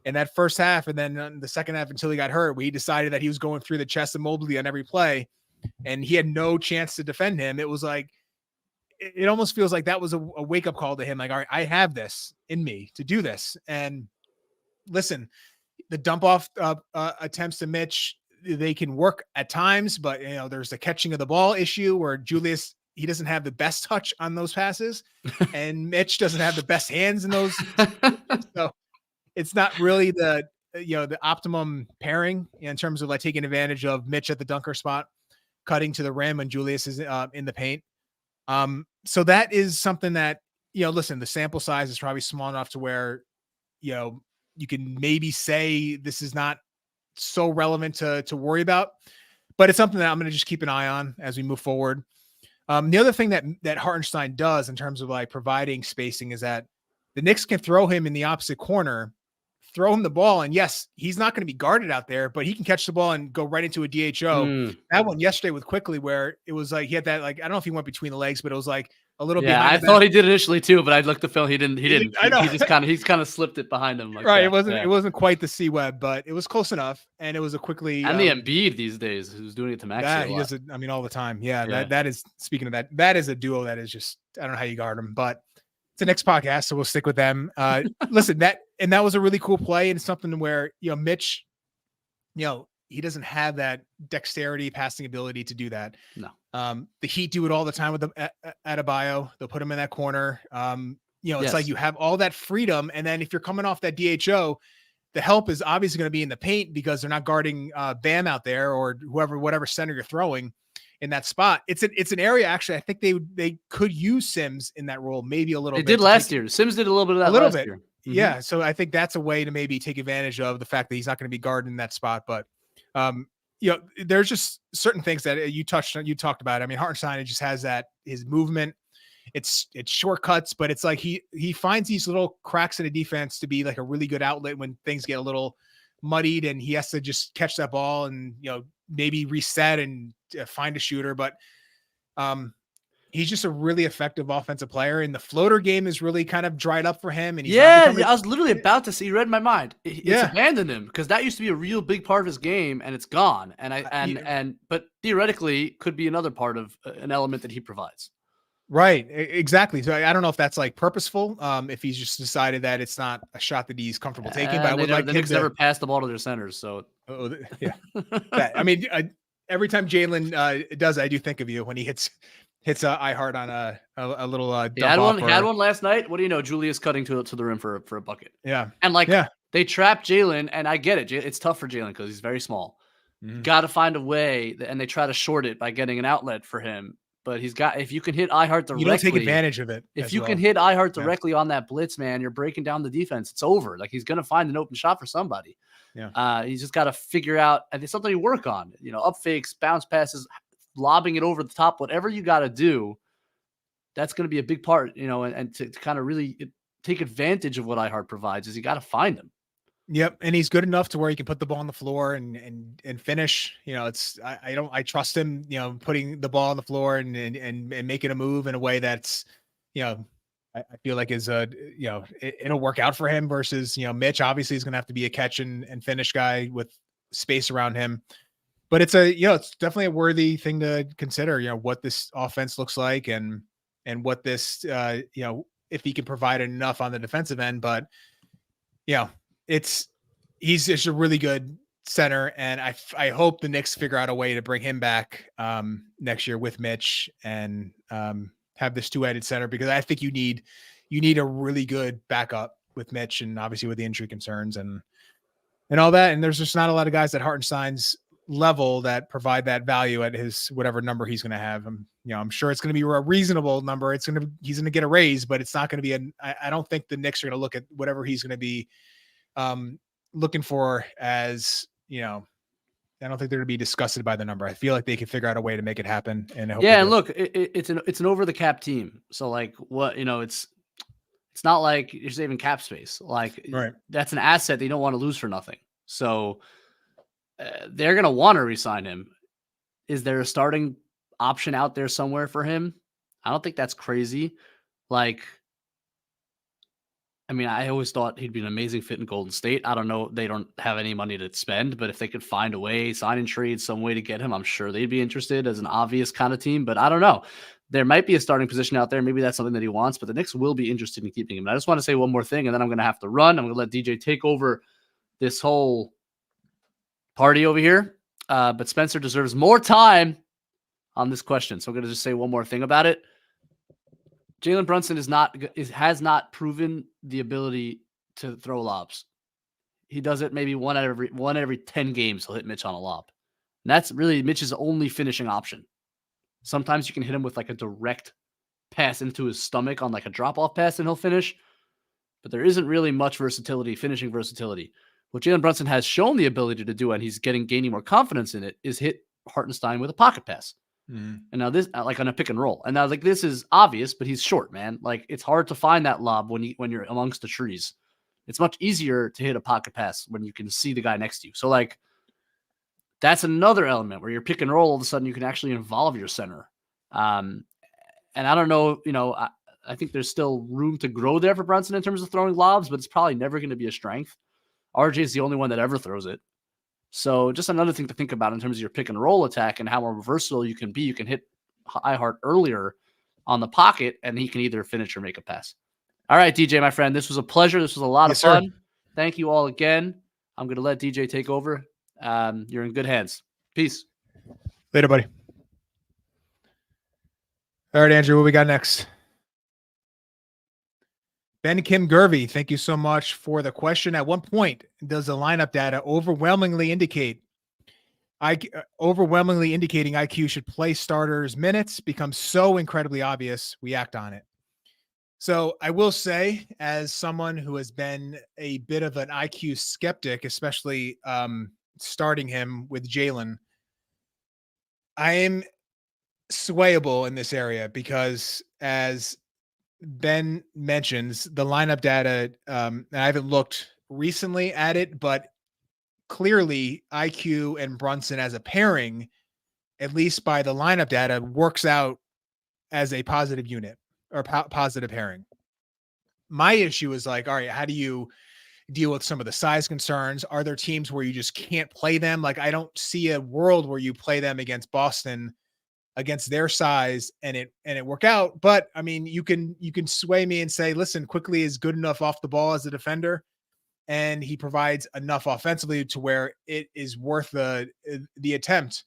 in that first half and then the second half until he got hurt, where he decided that he was going through the chest of Mobley on every play and he had no chance to defend him. It was like, it almost feels like that was a wake up call to him. Like, all right, I have this in me to do this. And listen, the dump off attempts to Mitch, they can work at times, but there's the catching of the ball issue where Julius, he doesn't have the best touch on those passes and Mitch doesn't have the best hands in those. So it's not really the optimum pairing in terms of like taking advantage of Mitch at the dunker spot, cutting to the rim when Julius is in the paint. So that is something that, listen, the sample size is probably small enough to where, you can maybe say this is not so relevant to worry about, but it's something that I'm going to just keep an eye on as we move forward. The other thing that Hartenstein does in terms of like providing spacing is that the Knicks can throw him in the opposite corner, throw him the ball. And yes, he's not going to be guarded out there, but he can catch the ball and go right into a DHO. That one yesterday with Quickly, where it was like, he had that, like, I don't know if he went between the legs, but it was like a little bit. Yeah, I thought he did initially too, but I looked the film. He didn't. I know. He's kind of slipped it behind him. Like right. That. It wasn't quite the C-Web, but it was close enough. And it was a Quickly. And the Embiid these days, who's doing it to Max. He does it. I mean, all the time. Yeah. That is, speaking of that is a duo that is just, I don't know how you guard them, but it's the next podcast, so we'll stick with them. Listen, that was a really cool play, and something where Mitch, he doesn't have that dexterity, passing ability to do that. No. The Heat do it all the time with Adebayo. They'll put him in that corner. It's like you have all that freedom, and then if you're coming off that DHO, the help is obviously going to be in the paint because they're not guarding Bam out there or whatever center you're throwing in that spot. It's an area, actually, I think they could use Sims in that role, maybe a little bit. They did last year. Sims did a little bit of that last year. Mm-hmm. Yeah. So I think that's a way to maybe take advantage of the fact that he's not going to be guarding that spot. But there's just certain things that you talked about. I mean, Hartenstein just has that, his movement, it's shortcuts, but it's like he finds these little cracks in the defense to be like a really good outlet when things get a little muddied and he has to just catch that ball and, maybe reset and find a shooter. But he's just a really effective offensive player, and the floater game is really kind of dried up for him. And I was literally about to say, you read my mind. It's abandoned him, because that used to be a real big part of his game, and it's gone. But theoretically, could be another part of an element that he provides. Right, exactly. So I don't know if that's like purposeful, if he's just decided that it's not a shot that he's comfortable taking. But I would like the Knicks never pass the ball to their centers, so I mean, every time Jalen does, I do think of you when he hits iHeart on a little dump had one last night. What do you know? Julius cutting to the rim for a bucket. Yeah, and they trapped Jalen, and I get it. It's tough for Jalen because he's very small. Mm-hmm. Got to find a way, and they try to short it by getting an outlet for him. But if you can hit iHeart directly, you don't take advantage of it. If you can hit iHeart directly on that blitz, man, you're breaking down the defense. It's over. Like, he's going to find an open shot for somebody. Yeah. He's just got to figure out, and it's something you work on. Up fakes, bounce passes, lobbing it over the top, whatever you got to do. That's going to be a big part, and to kind of really take advantage of what iHeart provides is you got to find him. Yep, and he's good enough to where he can put the ball on the floor and finish. I trust him, putting the ball on the floor and making a move in a way that's, I feel like is it'll work out for him versus, Mitch obviously is going to have to be a catch and finish guy with space around him. But it's it's definitely a worthy thing to consider, what this offense looks like and what this, if he can provide enough on the defensive end. But he's just a really good center, and I hope the Knicks figure out a way to bring him back next year with Mitch and have this two-headed center, because I think you need a really good backup with Mitch, and obviously with the injury concerns and all that. And there's just not a lot of guys at Hartenstein's level that provide that value at his whatever number he's going to have. I'm sure it's going to be a reasonable number. He's going to get a raise, but it's not going to be I don't think the Knicks are going to look at whatever he's going to be looking for as, I don't think they're going to be disgusted by the number. I feel like they can figure out a way to make it happen. And and look, it's an over the cap team. So like it's not like you're saving cap space. Like, right, that's an asset that you don't want to lose for nothing. So they're going to want to re-sign him. Is there a starting option out there somewhere for him? I don't think that's crazy. Like, I mean, I always thought he'd be an amazing fit in Golden State. I don't know. They don't have any money to spend, but if they could find a way, sign and trade some way to get him, I'm sure they'd be interested as an obvious kind of team, but I don't know. There might be a starting position out there. Maybe that's something that he wants, but the Knicks will be interested in keeping him. And I just want to say one more thing, and then I'm going to have to run. I'm going to let DJ take over this whole party over here. But Spencer deserves more time on this question. So I'm going to just say one more thing about it. Jalen Brunson has not proven the ability to throw lobs. He does it maybe one out of every 10 games. He'll hit Mitch on a lob. And that's really Mitch's only finishing option. Sometimes you can hit him with like a direct pass into his stomach on like a drop-off pass and he'll finish. But there isn't really much finishing versatility. What Jalen Brunson has shown the ability to do, and he's gaining more confidence in it, is hit Hartenstein with a pocket pass. And now this, like on a pick and roll. And now, like, this is obvious, but he's short, man. Like, it's hard to find that lob when you're amongst the trees. It's much easier to hit a pocket pass when you can see the guy next to you. So, like, that's another element where you're pick and roll. All of a sudden, you can actually involve your center. And I don't know, I think there's still room to grow there for Brunson in terms of throwing lobs, but it's probably never going to be a strength. RJ is the only one that ever throws it. So just another thing to think about in terms of your pick and roll attack and how more versatile you can be. You can hit iHeart earlier on the pocket, and he can either finish or make a pass. All right, DJ, my friend, this was a pleasure. This was a lot of fun. Sir. Thank you all again. I'm going to let DJ take over. You're in good hands. Peace. Later, buddy. All right, Andrew, what we got next? Ben Kim Gervey, thank you so much for the question. At one point, does the lineup data overwhelmingly indicating IQ should play starters minutes become so incredibly obvious, we act on it? So I will say, as someone who has been a bit of an IQ skeptic, especially starting him with Jalen, I am swayable in this area because, as Ben mentions, the lineup data, and I haven't looked recently at it, but clearly IQ and Brunson as a pairing, at least by the lineup data, works out as a positive unit or positive pairing. My issue is like, all right, how do you deal with some of the size concerns? Are there teams where you just can't play them? Like, I don't see a world where you play them against Boston against their size and it work out. But I mean, you can sway me and say, listen, Quickly is good enough off the ball as a defender, and he provides enough offensively to where it is worth the attempt.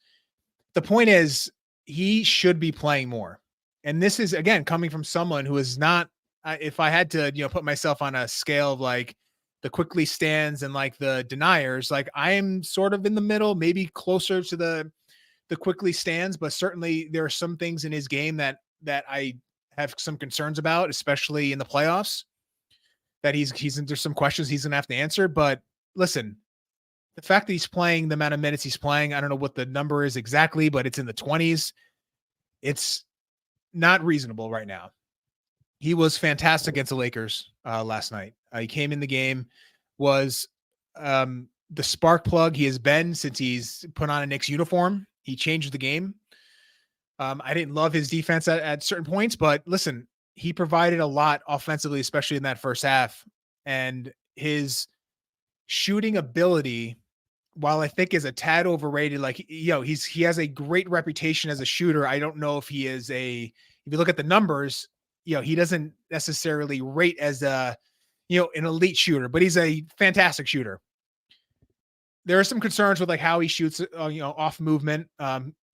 The point is, he should be playing more. And this is, again, coming from someone who is not, if I had to, put myself on a scale of like the Quickly stands and like the deniers, like I am sort of in the middle, maybe closer to the Quickly stands, but certainly there are some things in his game that I have some concerns about, especially in the playoffs, that there's some questions he's going to have to answer. But listen, the fact that he's playing the amount of minutes he's playing, I don't know what the number is exactly, but it's in the 20s. It's not reasonable right now. He was fantastic against the Lakers last night. He came in the game, was the spark plug he has been since he's put on a Knicks uniform. He changed the game. I didn't love his defense at certain points, but listen, he provided a lot offensively, especially in that first half. And his shooting ability, while I think is a tad overrated, like, he has a great reputation as a shooter. I don't know if he is if you look at the numbers, he doesn't necessarily rate as an elite shooter, but he's a fantastic shooter. There are some concerns with like how he shoots, off movement.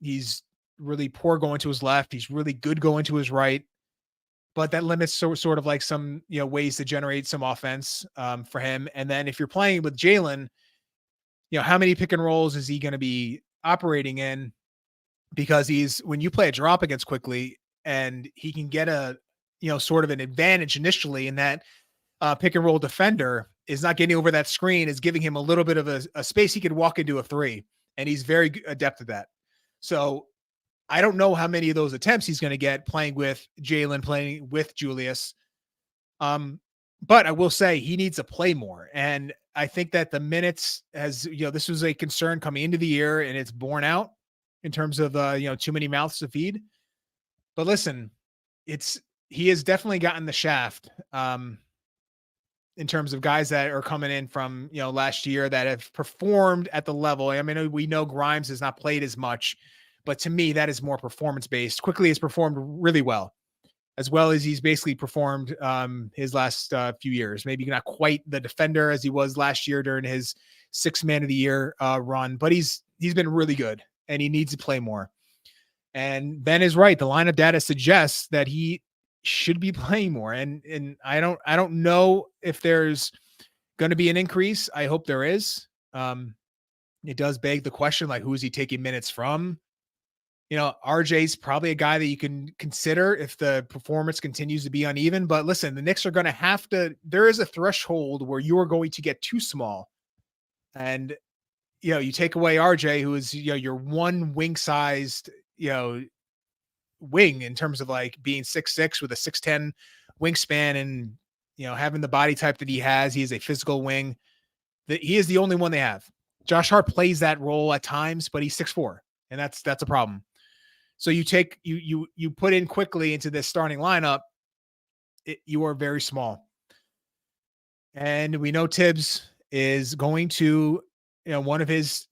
He's really poor going to his left. He's really good going to his right, but that limits sort of like some, ways to generate some offense for him. And then if you're playing with Jalen, how many pick and rolls is he going to be operating in? Because when you play a drop against Quickly and he can get a, sort of an advantage initially in that pick and roll defender is not getting over that screen, is giving him a little bit of a space he could walk into a three, and he's very adept at that. So I don't know how many of those attempts he's going to get playing with Jalen, playing with Julius. But I will say he needs to play more. And I think that the minutes this was a concern coming into the year, and it's borne out in terms of, too many mouths to feed. But listen, he has definitely gotten the shaft in terms of guys that are coming in from, last year that have performed at the level. I mean, we know Grimes has not played as much, but to me, that is more performance-based. Quickly has performed really well as he's basically performed his last few years. Maybe not quite the defender as he was last year during his 6th man of the year run, but he's been really good, and he needs to play more. And Ben is right. The lineup data suggests that he should be playing more. And I don't know if there's going to be an increase. I hope there is. It does beg the question, like, who is he taking minutes from? RJ's probably a guy that you can consider if the performance continues to be uneven. But listen, the Knicks are going to have to, there is a threshold where you are going to get too small. And, you take away RJ, who is, your one wing-sized, wing in terms of like being 6'6" with a 6'10" wingspan and, having the body type that he has. He is a physical wing. That he is the only one they have. Josh Hart plays that role at times, but he's 6'4", and that's a problem. So you take you put in Quickly into this starting lineup, you are very small. And we know Tibbs is going to, one of his,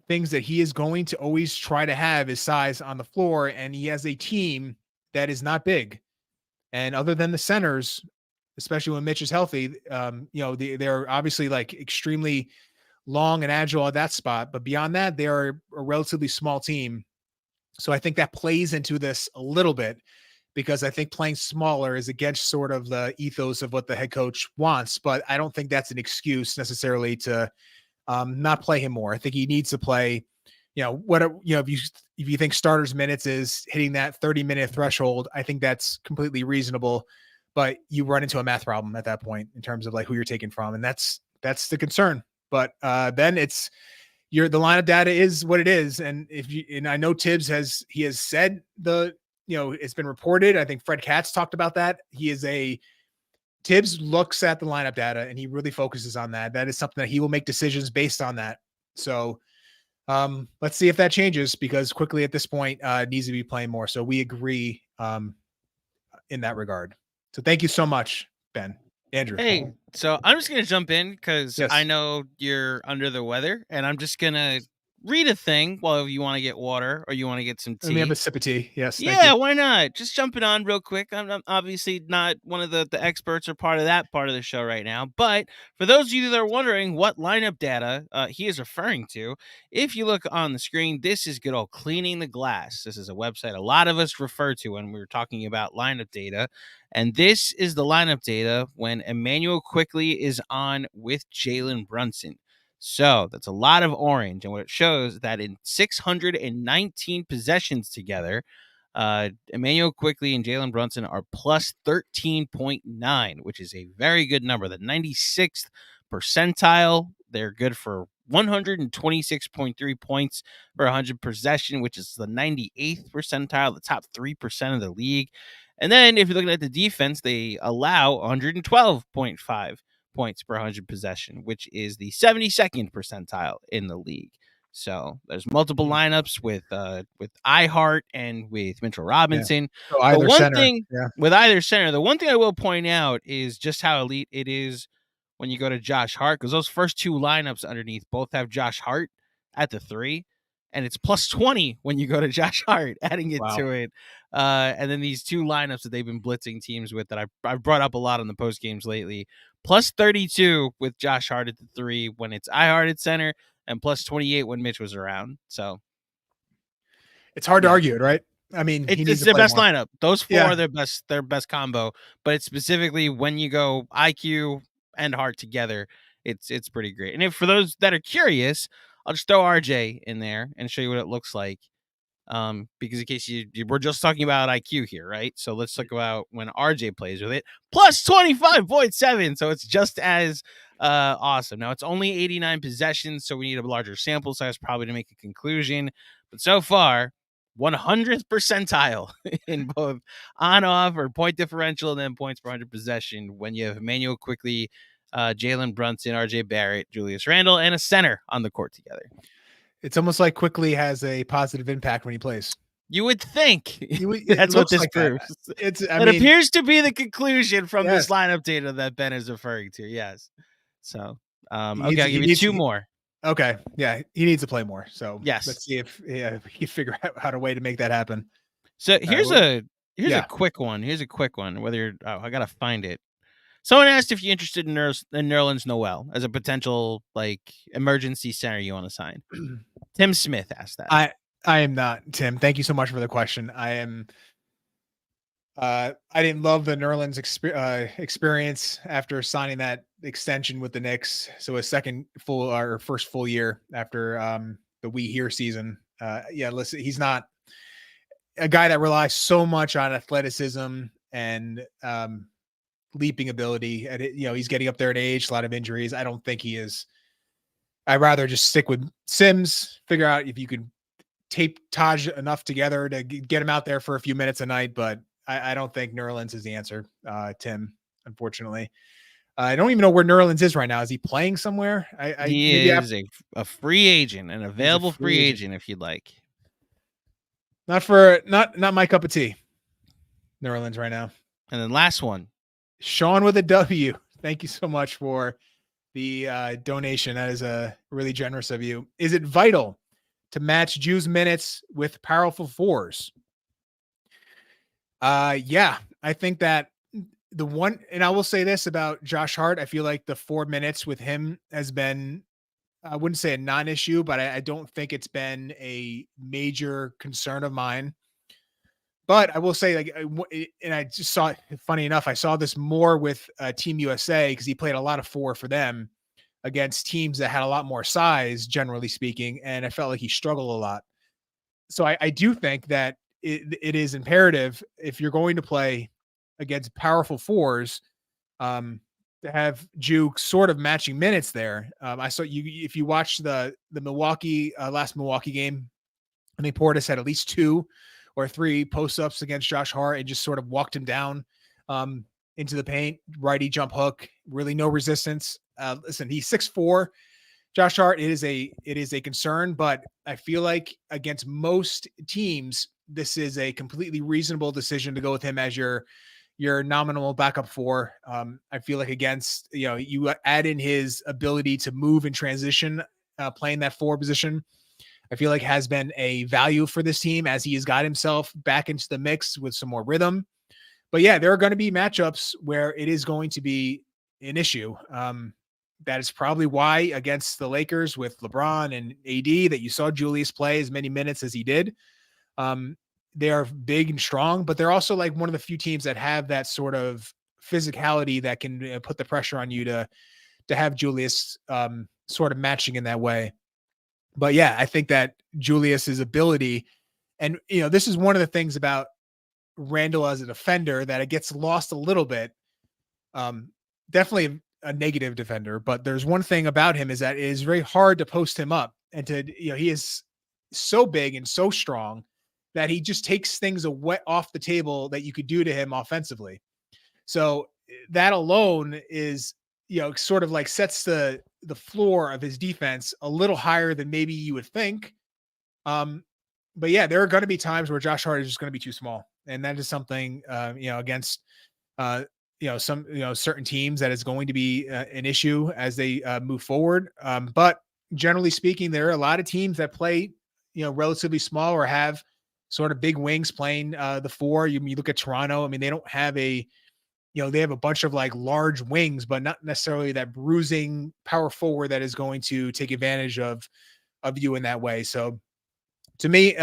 things that he is going to always try to have is size on the floor, and he has a team that is not big. And other than the centers, especially when Mitch is healthy, they're obviously like extremely long and agile at that spot. But beyond that, they are a relatively small team. So I think that plays into this a little bit, because I think playing smaller is against sort of the ethos of what the head coach wants. But I don't think that's an excuse necessarily to not play him more. I think he needs to play, if you think starters minutes is hitting that 30-minute threshold, I think that's completely reasonable. But you run into a math problem at that point in terms of like who you're taking from. And that's the concern. But then it's, the lineup data is what it is. And and I know Tibbs has said it's been reported. I think Fred Katz talked about that. Tibbs looks at the lineup data and he really focuses on that. That is something that he will make decisions based on that. So let's see if that changes, because Quickly at this point needs to be playing more. So we agree in that regard. So thank you so much, Ben. Andrew. Hey, so I'm just going to jump in because Yes. I know you're under the weather, and I'm just going to read a thing while you want to get water or you want to get some tea. Let me have a sip of tea. Yes. Yeah, why not? Just jumping on real quick. I'm obviously not one of the experts or part of that part of the show right now. But for those of you that are wondering what lineup data he is referring to, if you look on the screen, this is good old Cleaning the Glass. This is a website a lot of us refer to when we're talking about lineup data. And this is the lineup data when Emmanuel Quickly is on with Jalen Brunson. So that's a lot of orange. And what it shows that in 619 possessions together, Emmanuel Quickly and Jalen Brunson are plus 13.9, which is a very good number. The 96th percentile. They're good for 126.3 points per 100 possession, which is the 98th percentile, the top 3% of the league. And then if you're looking at the defense, they allow 112.5 points per 100 possession, which is the 72nd percentile in the league. So there's multiple lineups with iHeart and with Mitchell Robinson. Yeah. So either center. With either center, the one thing I will point out is just how elite it is when you go to Josh Hart, because those first two lineups underneath both have Josh Hart at the 3, and it's plus 20 when you go to Josh Hart, adding it to it. And then these two lineups that they've been blitzing teams with that I've brought up a lot on the post games lately, plus 32 with Josh Hart at the 3 when it's iHeart at center, and plus 28 when Mitch was around. So it's hard to argue it, right? I mean, it's their best lineup. Those four are their best combo, but it's specifically when you go IQ and Hart together, it's pretty great. And if for those that are curious, I'll just throw RJ in there and show you what it looks like. Because in case we're just talking about IQ here, right? So let's talk about when RJ plays with it. Plus 25.7. So it's just as awesome. Now it's only 89 possessions, so we need a larger sample size probably to make a conclusion. But so far, 100th percentile in both on-off or point differential and then points per 100 possession when you have Emmanuel Quickly, Jalen Brunson, RJ Barrett, Julius Randle, and a center on the court together. It's almost like Quickly has a positive impact when he plays. You would think that's what this proves. It appears to be the conclusion from this lineup data that Ben is referring to. Yes. So, okay, I'll give you two more. Okay. Yeah. He needs to play more. So yes, let's see if we can figure out how to way to make that happen. So here's a quick one. Here's a quick one. I got to find it. Someone asked if you're interested in Nerlens Noel as a potential emergency center you want to sign. Tim Smith asked that. I am not, Tim. Thank you so much for the question. I am. I didn't love the Nerlens experience after signing that extension with the Knicks. So a first full year after the We Here season. Listen, he's not a guy that relies so much on athleticism and leaping ability. And he's getting up there in age, a lot of injuries. I don't think he is. I'd rather just stick with Sims, figure out if you could tape Taj enough together to get him out there for a few minutes a night. But I don't think Nerlens is the answer, Tim, unfortunately. I don't even know where Nerlens is right now. Is he playing somewhere? He is a free agent, an available free agent if you'd like. Not my cup of tea, Nerlens right now. And then last one. Sean with a W. Thank you so much for the donation. That is really generous of you. Is it vital to match Jew's minutes with powerful fours? Yeah, I think that the one, and I will say this about Josh Hart. I feel like the 4 minutes with him has been, I wouldn't say a non-issue, but I don't think it's been a major concern of mine. But I will say, and I just saw it, funny enough, I saw this more with Team USA because he played a lot of 4 for them against teams that had a lot more size, generally speaking, and I felt like he struggled a lot. So I do think that it is imperative if you're going to play against powerful 4s, to have Juke sort of matching minutes there. I saw you if you watch the Milwaukee last Milwaukee game, I think Portis had at least 2 or 3 post-ups against Josh Hart and just sort of walked him down into the paint, righty jump hook, really no resistance. Listen, he's 6'4". Josh Hart, it is a concern, but I feel like against most teams, this is a completely reasonable decision to go with him as your nominal backup 4. I feel like against, you add in his ability to move and transition, playing that 4 position, I feel like has been a value for this team as he has got himself back into the mix with some more rhythm. But yeah, there are going to be matchups where it is going to be an issue. That is probably why against the Lakers with LeBron and AD that you saw Julius play as many minutes as he did. They are big and strong, but they're also like one of the few teams that have that sort of physicality that can put the pressure on you to have Julius sort of matching in that way. But yeah, I think that Julius's ability, and this is one of the things about Randle as a defender that it gets lost a little bit. Definitely a negative defender, but there's one thing about him is that it is very hard to post him up and to, he is so big and so strong that he just takes things away off the table that you could do to him offensively. So that alone is, sort of like sets the floor of his defense a little higher than maybe you would think. But yeah, there are going to be times where Josh Hart is just going to be too small. And that is something, against, certain teams that is going to be an issue as they move forward. But generally speaking, there are a lot of teams that play, relatively small or have sort of big wings playing the 4. You look at Toronto. I mean, they don't have they have a bunch of like large wings, but not necessarily that bruising power forward that is going to take advantage of you in that way. So to me,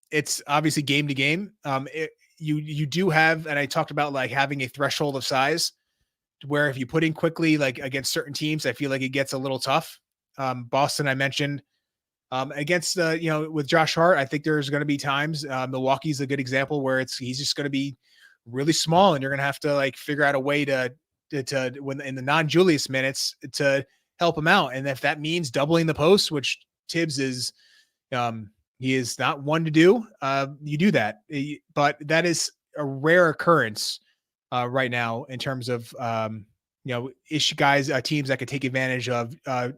it's obviously game to game. You do have, and I talked about like having a threshold of size where if you put in quickly, like against certain teams, I feel like it gets a little tough. Boston, I mentioned, against with Josh Hart, I think there's going to be times, Milwaukee's a good example where he's just going to be really small and you're going to have to like figure out a way to when in the non-Julius minutes to help him out. And if that means doubling the post, which Tibbs is, he is not one to do, you do that. But that is a rare occurrence right now in terms of, issue guys, teams that could take advantage of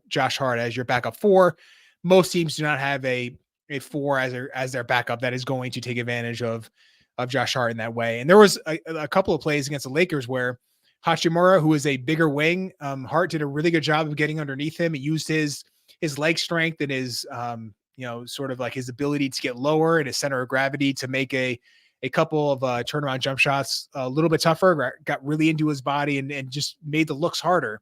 Josh Hart as your backup 4. Most teams do not have a 4 as their backup that is going to take advantage of Josh Hart in that way. And there was a couple of plays against the Lakers where Hachimura, who is a bigger wing, Hart did a really good job of getting underneath him. He used his leg strength and his, sort of like his ability to get lower and his center of gravity to make a couple of turnaround jump shots a little bit tougher, got really into his body and just made the looks harder.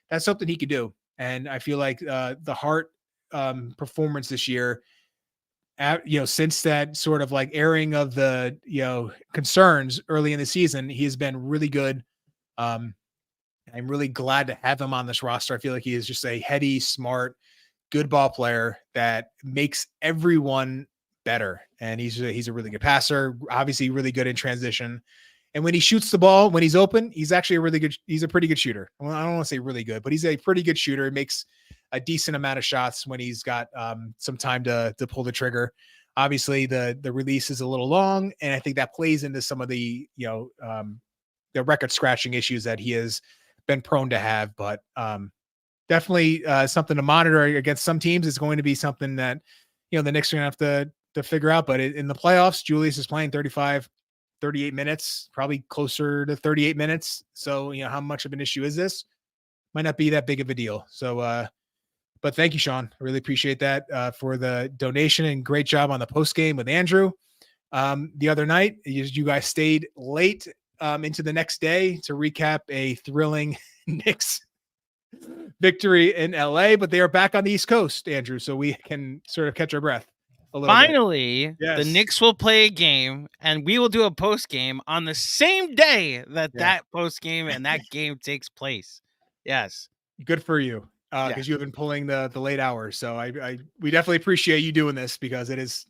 That's something he could do. And I feel like the Hart performance this year, since that sort of like airing of the, concerns early in the season, he has been really good. I'm really glad to have him on this roster. I feel like he is just a heady, smart, good ball player that makes everyone better. And he's a really good passer, obviously really good in transition. And when he shoots the ball, when he's open, he's actually he's a pretty good shooter. Well, I don't want to say really good, but he's a pretty good shooter. He makes a decent amount of shots when he's got some time to pull the trigger. Obviously the release is a little long. And I think that plays into some of the, the record scratching issues that he has been prone to have, but definitely something to monitor against some teams. It's going to be something that, the Knicks are going to have to figure out, but in the playoffs, Julius is playing 38 minutes, probably closer to 38 minutes. So, how much of an issue is this? Might not be that big of a deal. So, but thank you, Sean. I really appreciate that for the donation and great job on the post game with Andrew. The other night, you guys stayed late into the next day to recap a thrilling Knicks victory in LA, but they are back on the East Coast, Andrew, so we can sort of catch our breath a little Finally, Yes. The Knicks will play a game and we will do a post game on the same day that post game and that game takes place. Yes. Good for you. Because you have been pulling the late hours. So we definitely appreciate you doing this because it's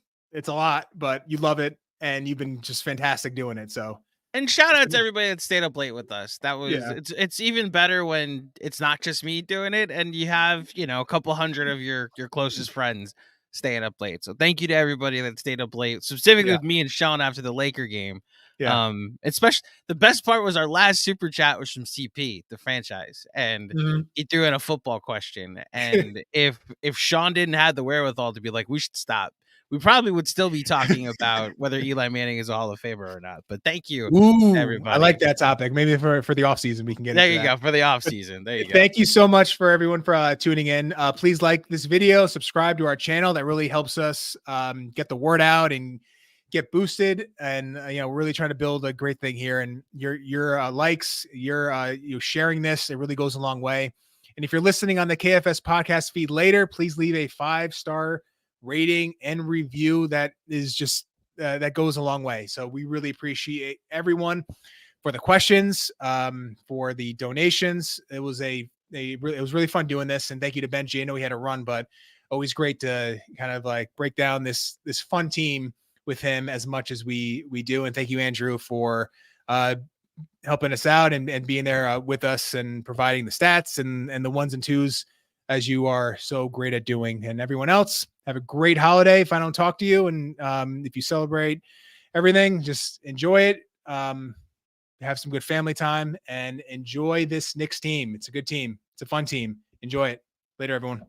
a lot, but you love it and you've been just fantastic doing it. So And shout out to everybody that stayed up late with us. That was Yeah. it's even better when it's not just me doing it and you have, a couple hundred of your closest friends staying up late. So thank you to everybody that stayed up late, specifically Yeah. with me and Sean after the Laker game. Yeah. Especially the best part was our last super chat was from CP, the franchise, and Mhm. he threw in a football question. And if Sean didn't have the wherewithal to be like, we should stop, we probably would still be talking about whether Eli Manning is a Hall of Famer or not. But thank you, Ooh, everybody. I like that topic. Maybe for the off season we can get There into you that. go, for the off season. There you go. Thank you so much for everyone for tuning in. Please like this video, subscribe to our channel. That really helps us get the word out and get boosted. And we're really trying to build a great thing here. And your likes, your sharing this, it really goes a long way. And if you're listening on the KFS podcast feed later, please leave a 5-star rating and review. That is just that goes a long way. So we really appreciate everyone for the questions, for the donations. It was it was really fun doing this, and thank you to Benjy. I know he had a run, but always great to kind of like break down this fun team with him as much as we do. And thank you, Andrew, for helping us out and being there with us and providing the stats and the ones and twos as you are so great at doing. And everyone else, have a great holiday if I don't talk to you. And if you celebrate everything, just enjoy it. Have some good family time and enjoy this Knicks team. It's a good team. It's a fun team. Enjoy it. Later, everyone.